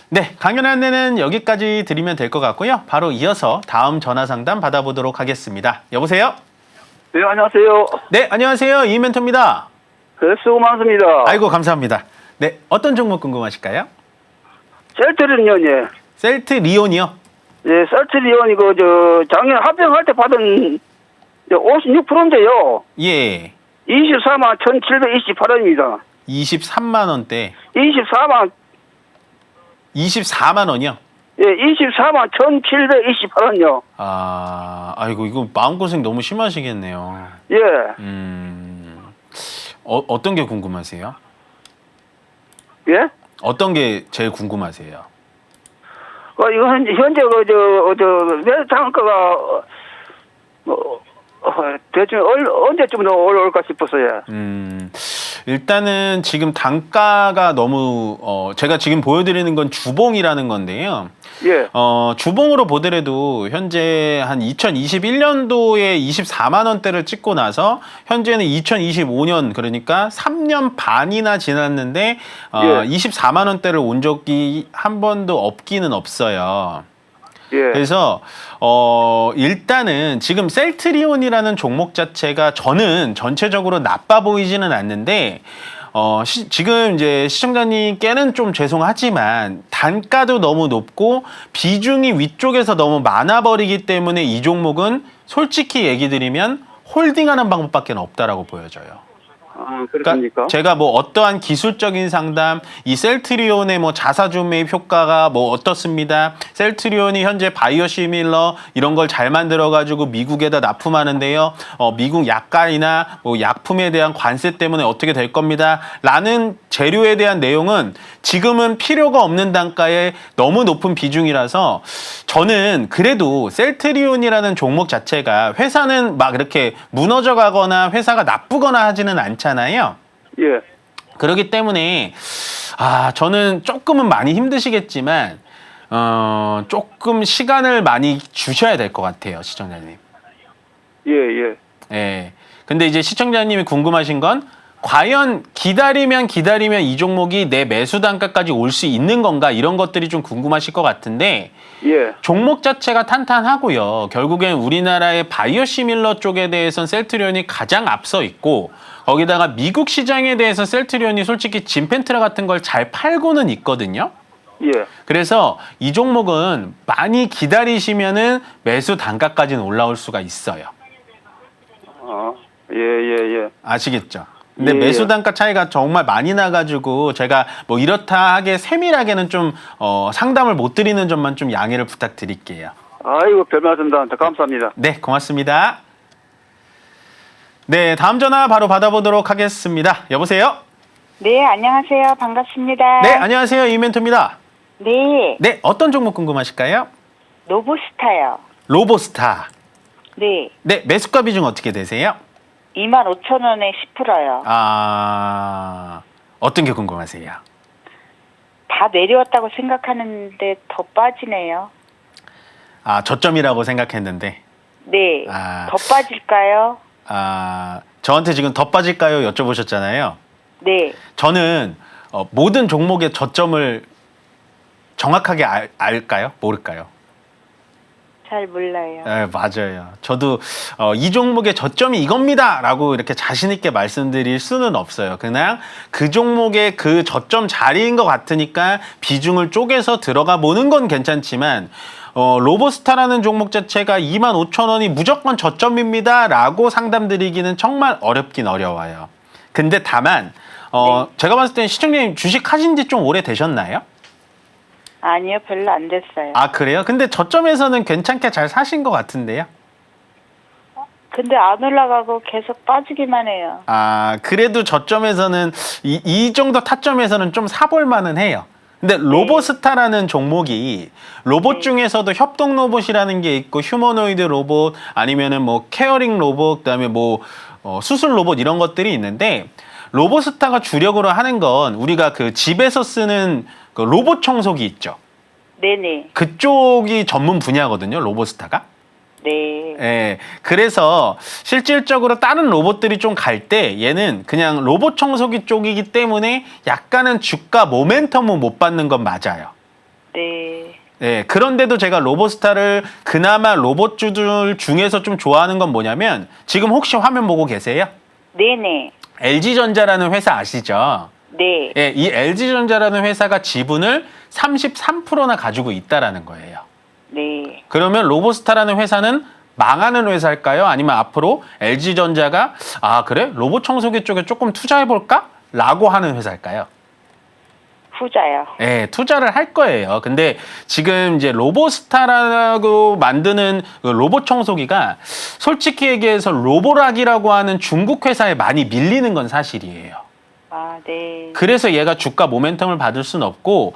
네, 강연 안내는 여기까지 드리면 될 것 같고요. 바로 이어서 다음 전화 상담 받아보도록 하겠습니다. 여보세요? 네, 안녕하세요. 네, 안녕하세요. 이멘토입니다. 수고 많습니다. 아이고, 감사합니다. 네, 어떤 종목 궁금하실까요? 셀트리온이요, 예. 셀트리온이요? 예, 셀트리온 이거 작년 합병할 때 받은 56%인데요. 예. 24만 1,728원입니다. 23만 원대. 24만 원이요? 예, 24만 1,728원요. 아이고, 이거 마음고생 너무 심하시겠네요. 예. 어떤 게 궁금하세요? 예? 어떤 게 제일 궁금하세요? 이거 현재 내 단가가 대충 언제쯤 올라올까 싶어서요. 일단은 지금 단가가 너무 제가 지금 보여드리는 건 주봉이라는 건데요. 예. 주봉으로 보더라도 현재 한 2021년도에 24만 원대를 찍고 나서 현재는 2025년 그러니까 3년 반이나 지났는데 예. 24만 원대를 온 적이 한 번도 없기는 없어요. 예. 그래서 일단은 지금 셀트리온이라는 종목 자체가 저는 전체적으로 나빠 보이지는 않는데 지금 이제 시청자님께는 좀 죄송하지만 단가도 너무 높고 비중이 위쪽에서 너무 많아버리기 때문에 이 종목은 솔직히 얘기 드리면 홀딩하는 방법밖에 없다라고 보여져요. 아, 그렇습니까? 제가 뭐 어떠한 기술적인 상담, 이 셀트리온의 뭐 자사주 매입 효과가 뭐 어떻습니다. 셀트리온이 현재 바이오시밀러 이런 걸 잘 만들어가지고 미국에다 납품하는데요. 미국 약가이나 뭐 약품에 대한 관세 때문에 어떻게 될 겁니다. 라는 재료에 대한 내용은 지금은 필요가 없는 단가에 너무 높은 비중이라서 저는 그래도 셀트리온이라는 종목 자체가 회사는 막 이렇게 무너져 가거나 회사가 나쁘거나 하지는 않잖아요. 예. 그렇기 때문에 저는 조금은 많이 힘드시겠지만 조금 시간을 많이 주셔야 될 것 같아요, 시청자님. 예, 예. 예. 근데 이제 시청자님이 궁금하신 건 과연 기다리면 이 종목이 내 매수 단가까지 올 수 있는 건가 이런 것들이 좀 궁금하실 것 같은데 예. 종목 자체가 탄탄하고요. 결국엔 우리나라의 바이오시밀러 쪽에 대해서는 셀트리온이 가장 앞서 있고 거기다가 미국 시장에 대해서 셀트리온이 솔직히 진펜트라 같은 걸 잘 팔고는 있거든요. 예. 그래서 이 종목은 많이 기다리시면은 매수 단가까지는 올라올 수가 있어요. 예, 예, 예. 아시겠죠? 근데 예, 매수 예. 단가 차이가 정말 많이 나가지고 제가 뭐 이렇다 하게 세밀하게는 좀 상담을 못 드리는 점만 좀 양해를 부탁드릴게요. 아이고, 별 말씀 다 감사합니다. 네, 고맙습니다. 네, 다음 전화 바로 받아보도록 하겠습니다. 여보세요? 네, 안녕하세요. 반갑습니다. 네, 안녕하세요. 이멘토입니다. 네, 네, 어떤 종목 궁금하실까요? 로보스타요. 로보스타. 네, 네, 매수가 비중 어떻게 되세요? 25,000원에 10%요. 어떤 게 궁금하세요? 다 내려왔다고 생각하는데 더 빠지네요. 저점이라고 생각했는데. 네, 아. 더 빠질까요? 저한테 지금 더 빠질까요? 여쭤보셨잖아요. 네, 저는 모든 종목의 저점을 정확하게 알까요? 모를까요? 잘 몰라요. 네, 맞아요. 저도 이 종목의 저점이 이겁니다 라고 이렇게 자신 있게 말씀드릴 수는 없어요. 그냥 그 종목의 그 저점 자리인 것 같으니까 비중을 쪼개서 들어가 보는 건 괜찮지만 로보스타라는 종목 자체가 25,000원이 무조건 저점입니다 라고 상담드리기는 정말 어렵긴 어려워요. 근데 다만 제가 봤을 땐 시청자님 주식 하신 지 좀 오래 되셨나요? 아니요, 별로 안 됐어요. 그래요? 근데 저점에서는 괜찮게 잘 사신 것 같은데요? 근데 안 올라가고 계속 빠지기만 해요. 그래도 저점에서는 이 정도 타점에서는 좀 사볼 만은 해요. 근데 로보스타라는 종목이 로봇 중에서도 협동 로봇이라는 게 있고 휴머노이드 로봇 아니면은 뭐 케어링 로봇 그다음에 뭐 수술 로봇 이런 것들이 있는데 로보스타가 주력으로 하는 건 우리가 그 집에서 쓰는 그 로봇 청소기 있죠. 네네. 그쪽이 전문 분야거든요. 로보스타가. 네. 예, 그래서 실질적으로 다른 로봇들이 좀 갈 때 얘는 그냥 로봇 청소기 쪽이기 때문에 약간은 주가 모멘텀은 못 받는 건 맞아요. 네. 예, 그런데도 제가 로보스타를 그나마 로봇주들 중에서 좀 좋아하는 건 뭐냐면 지금 혹시 화면 보고 계세요? 네네. LG전자라는 회사 아시죠? 네. 예, 이 LG전자라는 회사가 지분을 33%나 가지고 있다라는 거예요. 네. 그러면 로보스타라는 회사는 망하는 회사일까요? 아니면 앞으로 LG전자가 그래? 로봇 청소기 쪽에 조금 투자해볼까? 라고 하는 회사일까요? 후자요. 예, 투자를 할 거예요. 근데 지금 이제 로보스타라고 만드는 그 로봇 청소기가 솔직히 얘기해서 로보락이라고 하는 중국 회사에 많이 밀리는 건 사실이에요. 네. 그래서 얘가 주가 모멘텀을 받을 수는 없고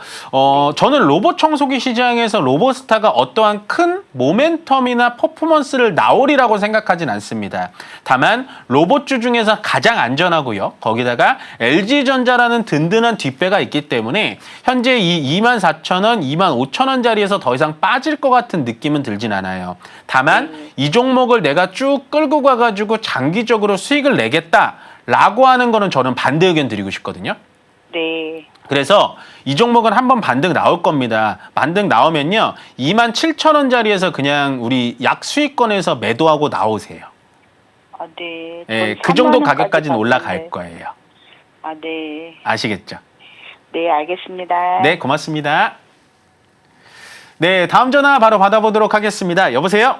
저는 로봇 청소기 시장에서 로보스타가 어떠한 큰 모멘텀이나 퍼포먼스를 나오리라고 생각하진 않습니다. 다만 로봇주 중에서 가장 안전하고요. 거기다가 LG전자라는 든든한 뒷배가 있기 때문에 현재 이 24,000원, 25,000원 자리에서 더 이상 빠질 것 같은 느낌은 들진 않아요. 다만 이 종목을 내가 쭉 끌고 가가지고 장기적으로 수익을 내겠다. 라고 하는 거는 저는 반대 의견 드리고 싶거든요. 네. 그래서 이 종목은 한번 반등 나올 겁니다. 반등 나오면요. 27,000원 자리에서 그냥 우리 약 수익권에서 매도하고 나오세요. 네. 예, 그 정도 가격까지는 올라갈 거예요. 아, 네. 아시겠죠? 네, 알겠습니다. 네, 고맙습니다. 네, 다음 전화 바로 받아보도록 하겠습니다. 여보세요?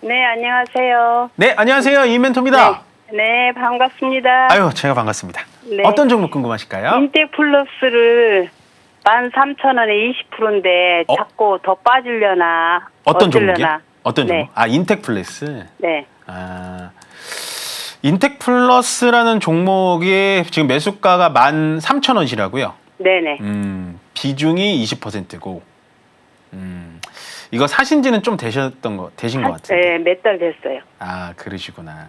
네, 안녕하세요. 네, 안녕하세요. 이멘토입니다. 네, 반갑습니다. 아유, 제가 반갑습니다. 네. 어떤 종목 궁금하실까요? 인텍플러스를 13,000원에 20%인데 어? 자꾸 더 빠지려나 어떤 어쩌려나. 종목이요? 어떤 네. 종목? 아, 인텍플러스. 네. 아, 인텍플러스라는 종목이 지금 매수가가 13,000원이라고요. 네네. 비중이 20%고. 이거 사신 지는 좀 되신 것 같은데. 네, 몇 달 됐어요. 아, 그러시구나.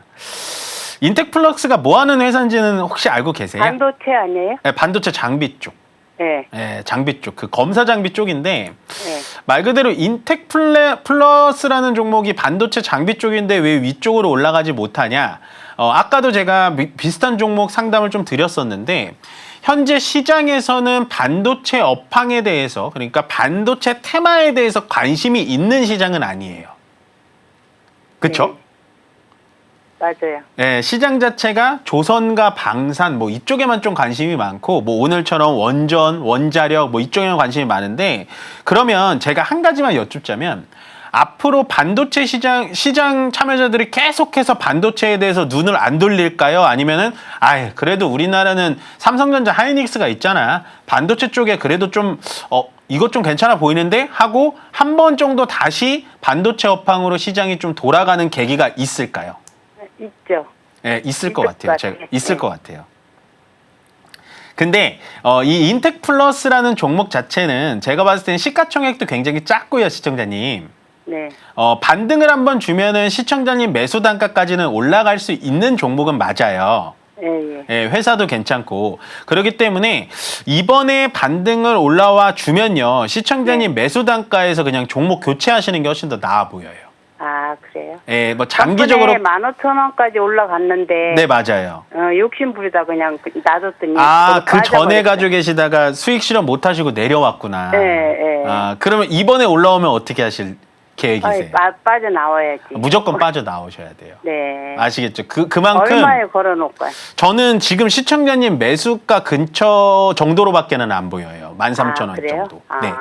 인텍플러스가 뭐 하는 회사인지는 혹시 알고 계세요? 반도체 아니에요? 네, 반도체 장비 쪽. 네. 네, 장비 쪽. 그 검사 장비 쪽인데 네. 말 그대로 인텍플러스라는 종목이 반도체 장비 쪽인데 왜 위쪽으로 올라가지 못하냐? 아까도 제가 비슷한 종목 상담을 좀 드렸었는데 현재 시장에서는 반도체 업황에 대해서 그러니까 반도체 테마에 대해서 관심이 있는 시장은 아니에요. 그렇죠? 맞아요. 네, 시장 자체가 조선과 방산 뭐 이쪽에만 좀 관심이 많고 뭐 오늘처럼 원전, 원자력 뭐 이쪽에만 관심이 많은데 그러면 제가 한 가지만 여쭙자면 앞으로 반도체 시장 참여자들이 계속해서 반도체에 대해서 눈을 안 돌릴까요? 아니면은 그래도 우리나라는 삼성전자 하이닉스가 있잖아. 반도체 쪽에 그래도 좀 이것 좀 괜찮아 보이는데 하고 한 번 정도 다시 반도체 업황으로 시장이 좀 돌아가는 계기가 있을까요? 있죠. 네, 있을 것 있을 같아요. 것 제가 같아요. 있을 네. 것 같아요. 근데 이 인텍플러스라는 종목 자체는 제가 봤을 때는 시가총액도 굉장히 작고요, 시청자님. 네. 반등을 한번 주면은 시청자님 매수 단가까지는 올라갈 수 있는 종목은 맞아요. 예. 예, 회사도 괜찮고 그렇기 때문에 이번에 반등을 올라와 주면요 시청자님 매수 단가에서 그냥 종목 교체하시는 게 훨씬 더 나아 보여요. 아, 그래요? 예, 뭐 장기적으로 15,000원까지 올라갔는데 네 맞아요. 욕심 부리다 그냥 놔뒀더니 그 전에 가지고 계시다가 수익 실현 못 하시고 내려왔구나. 네. 그러면 이번에 올라오면 어떻게 하실 계획이세요? 빠져나와야지. 무조건 빠져나오셔야 돼요. 네. 아시겠죠? 그만큼 얼마에 걸어놓을까요? 저는 지금 시청자님 매수가 근처 정도로밖에는 안 보여요. 13,000원 그래요? 정도. 네.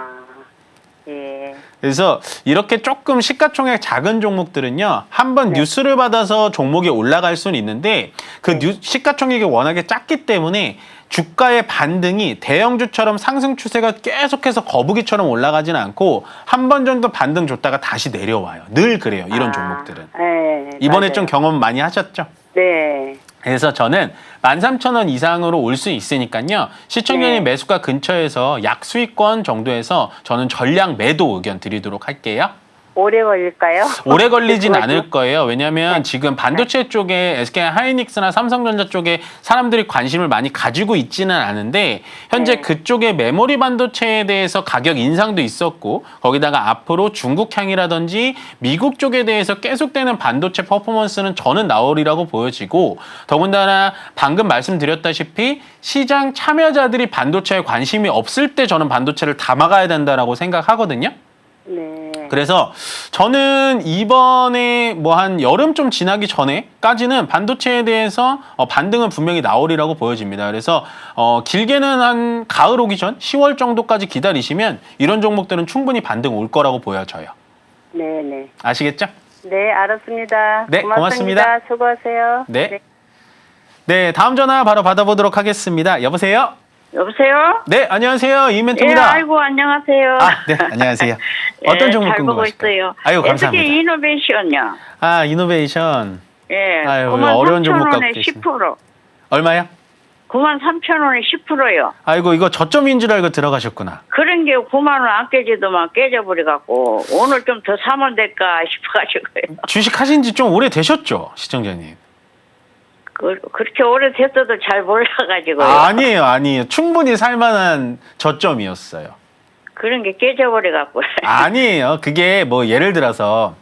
예. 그래서 이렇게 조금 시가총액 작은 종목들은요. 한번 뉴스를 받아서 종목이 올라갈 수는 있는데 그 시가총액이 워낙에 작기 때문에 주가의 반등이 대형주처럼 상승 추세가 계속해서 거북이처럼 올라가지는 않고 한 번 정도 반등 줬다가 다시 내려와요. 늘 그래요. 이런 종목들은. 네, 이번에 맞아요. 좀 경험 많이 하셨죠? 네. 그래서 저는 13,000원 이상으로 올 수 있으니까요. 시청자님 매수가 근처에서 약 수익권 정도에서 저는 전량 매도 의견 드리도록 할게요. 오래 걸릴까요? 오래 걸리진 않을 거예요. 왜냐하면 지금 반도체 쪽에 SK 하이닉스나 삼성전자 쪽에 사람들이 관심을 많이 가지고 있지는 않은데 현재 그쪽에 메모리 반도체에 대해서 가격 인상도 있었고 거기다가 앞으로 중국향이라든지 미국 쪽에 대해서 계속되는 반도체 퍼포먼스는 저는 나오리라고 보여지고 더군다나 방금 말씀드렸다시피 시장 참여자들이 반도체에 관심이 없을 때 저는 반도체를 담아가야 된다라고 생각하거든요. 네. 그래서 저는 이번에 뭐 한 여름 좀 지나기 전에까지는 반도체에 대해서 반등은 분명히 나오리라고 보여집니다. 그래서 길게는 한 가을 오기 전 10월 정도까지 기다리시면 이런 종목들은 충분히 반등 올 거라고 보여져요. 네. 아시겠죠? 네, 알았습니다. 네, 고맙습니다. 수고하세요. 네, 다음 전화 바로 받아보도록 하겠습니다. 여보세요? 여보세요? 네, 안녕하세요. 예, 이멘토입니다. 아이고, 안녕하세요. 네, 안녕하세요. 어떤 종목 잘 보고 궁금하실까요? 있어요. 아유, 감사합니다. SK 이노베이션요. 이노베이션. 예, 아유, 9만 어려운 종목 3천 갖고 원에 계시네. 10%. 얼마요? 9만 3천 원에 10%요. 아이고, 이거 저점인 줄 알고 들어가셨구나. 그런 게 9만 원 안 깨지더만 깨져버려갖고 오늘 좀 더 사면 될까 싶어가지고요. 주식 하신 지 좀 오래 되셨죠, 시청자님? 그렇게 오래됐어도 잘 몰라가지고요. 아니에요. 충분히 살만한 저점이었어요. 그런 게 깨져버려갖고. 아니에요. 그게 뭐 예를 들어서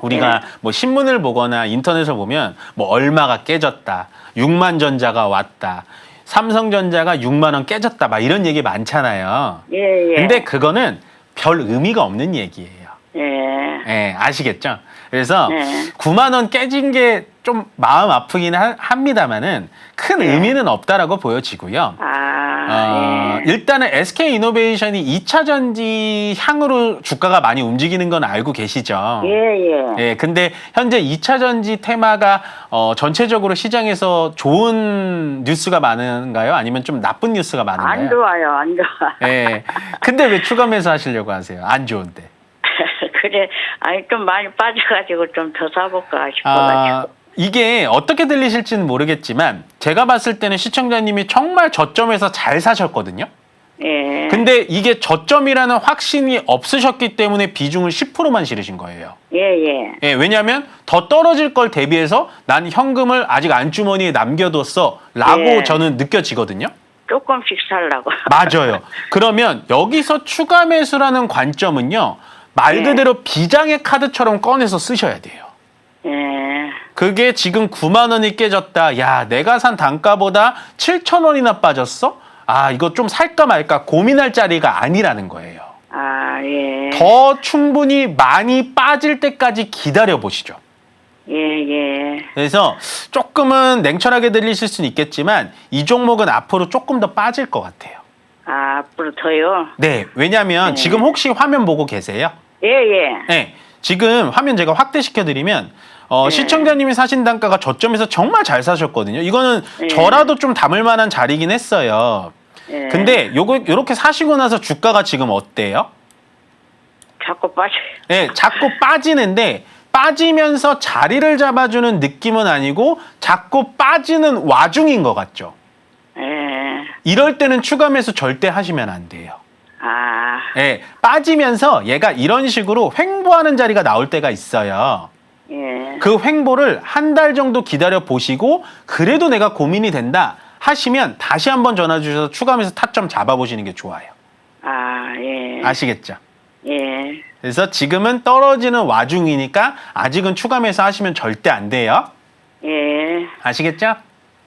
우리가 뭐 신문을 보거나 인터넷을 보면 뭐 얼마가 깨졌다, 6만 전자가 왔다, 삼성전자가 6만 원 깨졌다, 막 이런 얘기 많잖아요. 예. 근데 그거는 별 의미가 없는 얘기예요. 예. 예, 아시겠죠? 그래서 네. 9만 원 깨진 게 좀 마음 아프긴 합니다만은 큰 의미는 없다라고 보여지고요. 일단은 SK 이노베이션이 2차 전지 향으로 주가가 많이 움직이는 건 알고 계시죠? 예, 근데 현재 2차 전지 테마가 전체적으로 시장에서 좋은 뉴스가 많은가요? 아니면 좀 나쁜 뉴스가 많은가요? 안 좋아요, 안 좋아. 예. 근데 왜 추가 매수하시려고 하세요? 안 좋은데. 그래, 아니 좀 많이 빠져가지고 좀 더 사볼까 싶어가지고. 이게 어떻게 들리실지는 모르겠지만 제가 봤을 때는 시청자님이 정말 저점에서 잘 사셨거든요. 예. 근데 이게 저점이라는 확신이 없으셨기 때문에 비중을 10%만 실으신 거예요. 예. 예, 왜냐하면 더 떨어질 걸 대비해서 난 현금을 아직 안주머니에 남겨뒀어 라고 저는 느껴지거든요. 조금씩 살라고. 맞아요. 그러면 여기서 추가 매수라는 관점은요. 말 그대로 비장의 카드처럼 꺼내서 쓰셔야 돼요. 예. 그게 지금 9만 원이 깨졌다. 야, 내가 산 단가보다 7천 원이나 빠졌어? 아, 이거 좀 살까 말까 고민할 자리가 아니라는 거예요. 예. 더 충분히 많이 빠질 때까지 기다려 보시죠. 예. 그래서 조금은 냉철하게 들리실 수는 있겠지만 이 종목은 앞으로 조금 더 빠질 것 같아요. 앞으로 더요? 네, 왜냐하면 지금 혹시 화면 보고 계세요? 예. 네, 지금 화면 제가 확대시켜드리면 시청자님이 사신 단가가 저점에서 정말 잘 사셨거든요. 이거는 저라도 좀 담을 만한 자리긴 했어요. 근데 요렇게 사시고 나서 주가가 지금 어때요? 자꾸 빠져요. 네, 자꾸 빠지는데 빠지면서 자리를 잡아주는 느낌은 아니고 자꾸 빠지는 와중인 것 같죠? 예. 이럴 때는 추가 매수 절대 하시면 안 돼요. 예, 빠지면서 얘가 이런 식으로 횡보하는 자리가 나올 때가 있어요. 예. 그 횡보를 한 달 정도 기다려 보시고 그래도 내가 고민이 된다 하시면 다시 한번 전화 주셔서 추가 매수 타점 잡아보시는 게 좋아요. 예. 아시겠죠? 예. 그래서 지금은 떨어지는 와중이니까 아직은 추가 매수 하시면 절대 안 돼요. 예. 아시겠죠?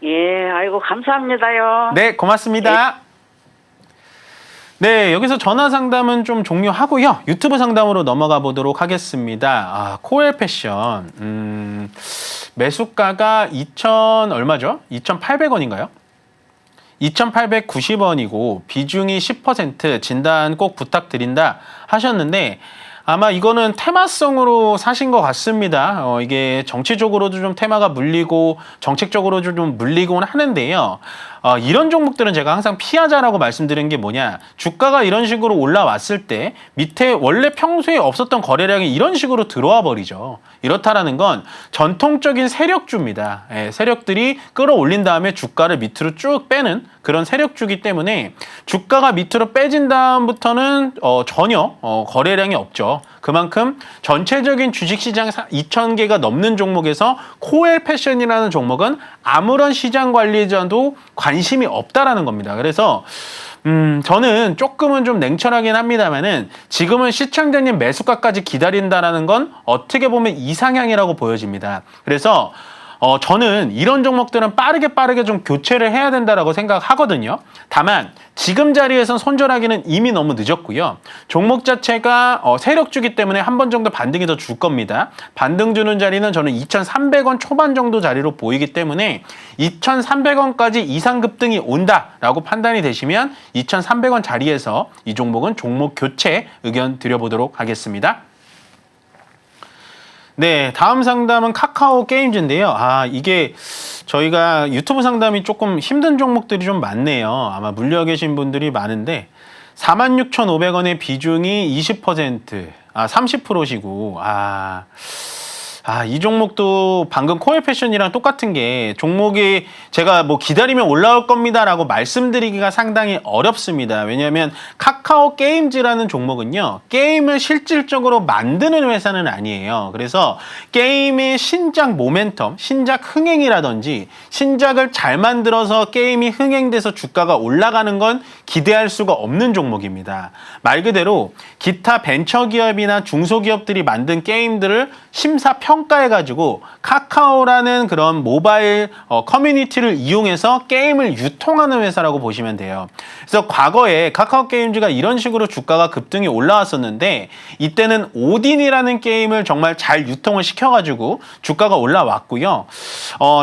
예. 아이고, 감사합니다요. 네, 고맙습니다. 네, 여기서 전화 상담은 좀 종료하고요. 유튜브 상담으로 넘어가 보도록 하겠습니다. 코엘 패션. 매수가가 2,000 얼마죠? 2,800원인가요? 2,890원이고 비중이 10% 진단 꼭 부탁드린다 하셨는데 아마 이거는 테마성으로 사신 것 같습니다. 이게 정치적으로도 좀 테마가 물리고 정책적으로도 좀 물리곤 하는데요. 이런 종목들은 제가 항상 피하자라고 말씀드린 게 뭐냐. 주가가 이런 식으로 올라왔을 때 밑에 원래 평소에 없었던 거래량이 이런 식으로 들어와 버리죠. 이렇다라는 건 전통적인 세력주입니다. 세력들이 끌어올린 다음에 주가를 밑으로 쭉 빼는 그런 세력주기 때문에 주가가 밑으로 빼진 다음부터는 전혀 거래량이 없죠. 그만큼 전체적인 주식시장 2,000개가 넘는 종목에서 코엘 패션이라는 종목은 아무런 시장 관리자도 관심이 없다라는 겁니다. 그래서 저는 조금은 좀 냉철하긴 합니다만은 지금은 시청자님 매수가까지 기다린다라는 건 어떻게 보면 이상향이라고 보여집니다. 그래서 저는 이런 종목들은 빠르게 좀 교체를 해야 된다라고 생각하거든요. 다만 지금 자리에선 손절하기는 이미 너무 늦었고요. 종목 자체가 세력주기 때문에 한 번 정도 반등이 더 줄 겁니다. 반등 주는 자리는 저는 2,300원 초반 정도 자리로 보이기 때문에 2,300원까지 이상 급등이 온다라고 판단이 되시면 2,300원 자리에서 이 종목은 종목 교체 의견 드려보도록 하겠습니다. 네, 다음 상담은 카카오 게임즈인데요. 이게 저희가 유튜브 상담이 조금 힘든 종목들이 좀 많네요. 아마 물려 계신 분들이 많은데 46,500원의 비중이 20%, 30%시고 이 종목도 방금 코엘 패션이랑 똑같은 게 종목이 제가 뭐 기다리면 올라올 겁니다라고 말씀드리기가 상당히 어렵습니다. 왜냐하면 카카오 게임즈라는 종목은요. 게임을 실질적으로 만드는 회사는 아니에요. 그래서 게임의 신작 모멘텀, 신작 흥행이라든지 신작을 잘 만들어서 게임이 흥행돼서 주가가 올라가는 건 기대할 수가 없는 종목입니다. 말 그대로 기타 벤처기업이나 중소기업들이 만든 게임들을 심사평 평가해가지고 카카오라는 그런 모바일 커뮤니티를 이용해서 게임을 유통하는 회사라고 보시면 돼요. 그래서 과거에 카카오 게임즈가 이런 식으로 주가가 급등이 올라왔었는데 이때는 오딘이라는 게임을 정말 잘 유통을 시켜가지고 주가가 올라왔고요.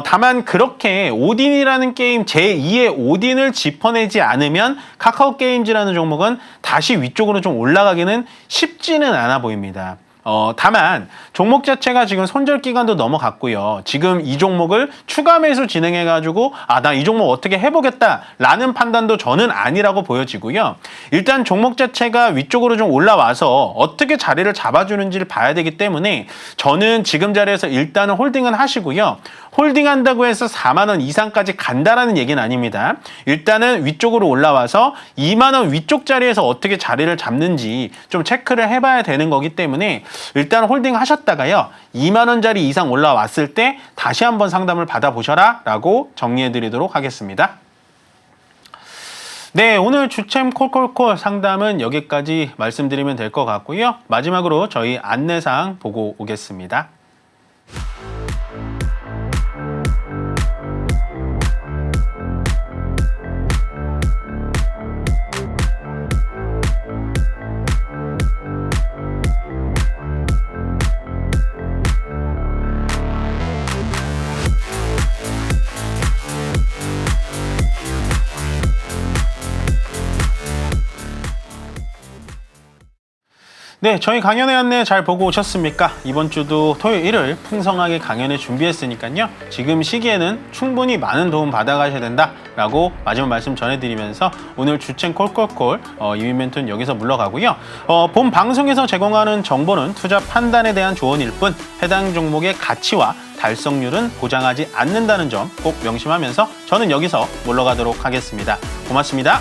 다만 그렇게 오딘이라는 게임 제2의 오딘을 짚어내지 않으면 카카오 게임즈라는 종목은 다시 위쪽으로 좀 올라가기는 쉽지는 않아 보입니다. 다만 종목 자체가 지금 손절 기간도 넘어갔고요. 지금 이 종목을 추가 매수 진행해가지고 나 이 종목 어떻게 해보겠다라는 판단도 저는 아니라고 보여지고요. 일단 종목 자체가 위쪽으로 좀 올라와서 어떻게 자리를 잡아주는지를 봐야 되기 때문에 저는 지금 자리에서 일단은 홀딩은 하시고요. 홀딩한다고 해서 4만 원 이상까지 간다라는 얘기는 아닙니다. 일단은 위쪽으로 올라와서 2만 원 위쪽 자리에서 어떻게 자리를 잡는지 좀 체크를 해봐야 되는 거기 때문에 일단 홀딩 하셨다가요. 2만 원짜리 이상 올라왔을 때 다시 한번 상담을 받아보셔라 라고 정리해드리도록 하겠습니다. 네, 오늘 주챔 콜콜콜 상담은 여기까지 말씀드리면 될 것 같고요. 마지막으로 저희 안내사항 보고 오겠습니다. 네, 저희 강연의 안내 잘 보고 오셨습니까? 이번 주도 토요일, 일요일 풍성하게 강연을 준비했으니까요. 지금 시기에는 충분히 많은 도움 받아가셔야 된다라고 마지막 말씀 전해드리면서 오늘 주챔 콜콜콜 이민멘토는 여기서 물러가고요. 본 방송에서 제공하는 정보는 투자 판단에 대한 조언일 뿐 해당 종목의 가치와 달성률은 보장하지 않는다는 점 꼭 명심하면서 저는 여기서 물러가도록 하겠습니다. 고맙습니다.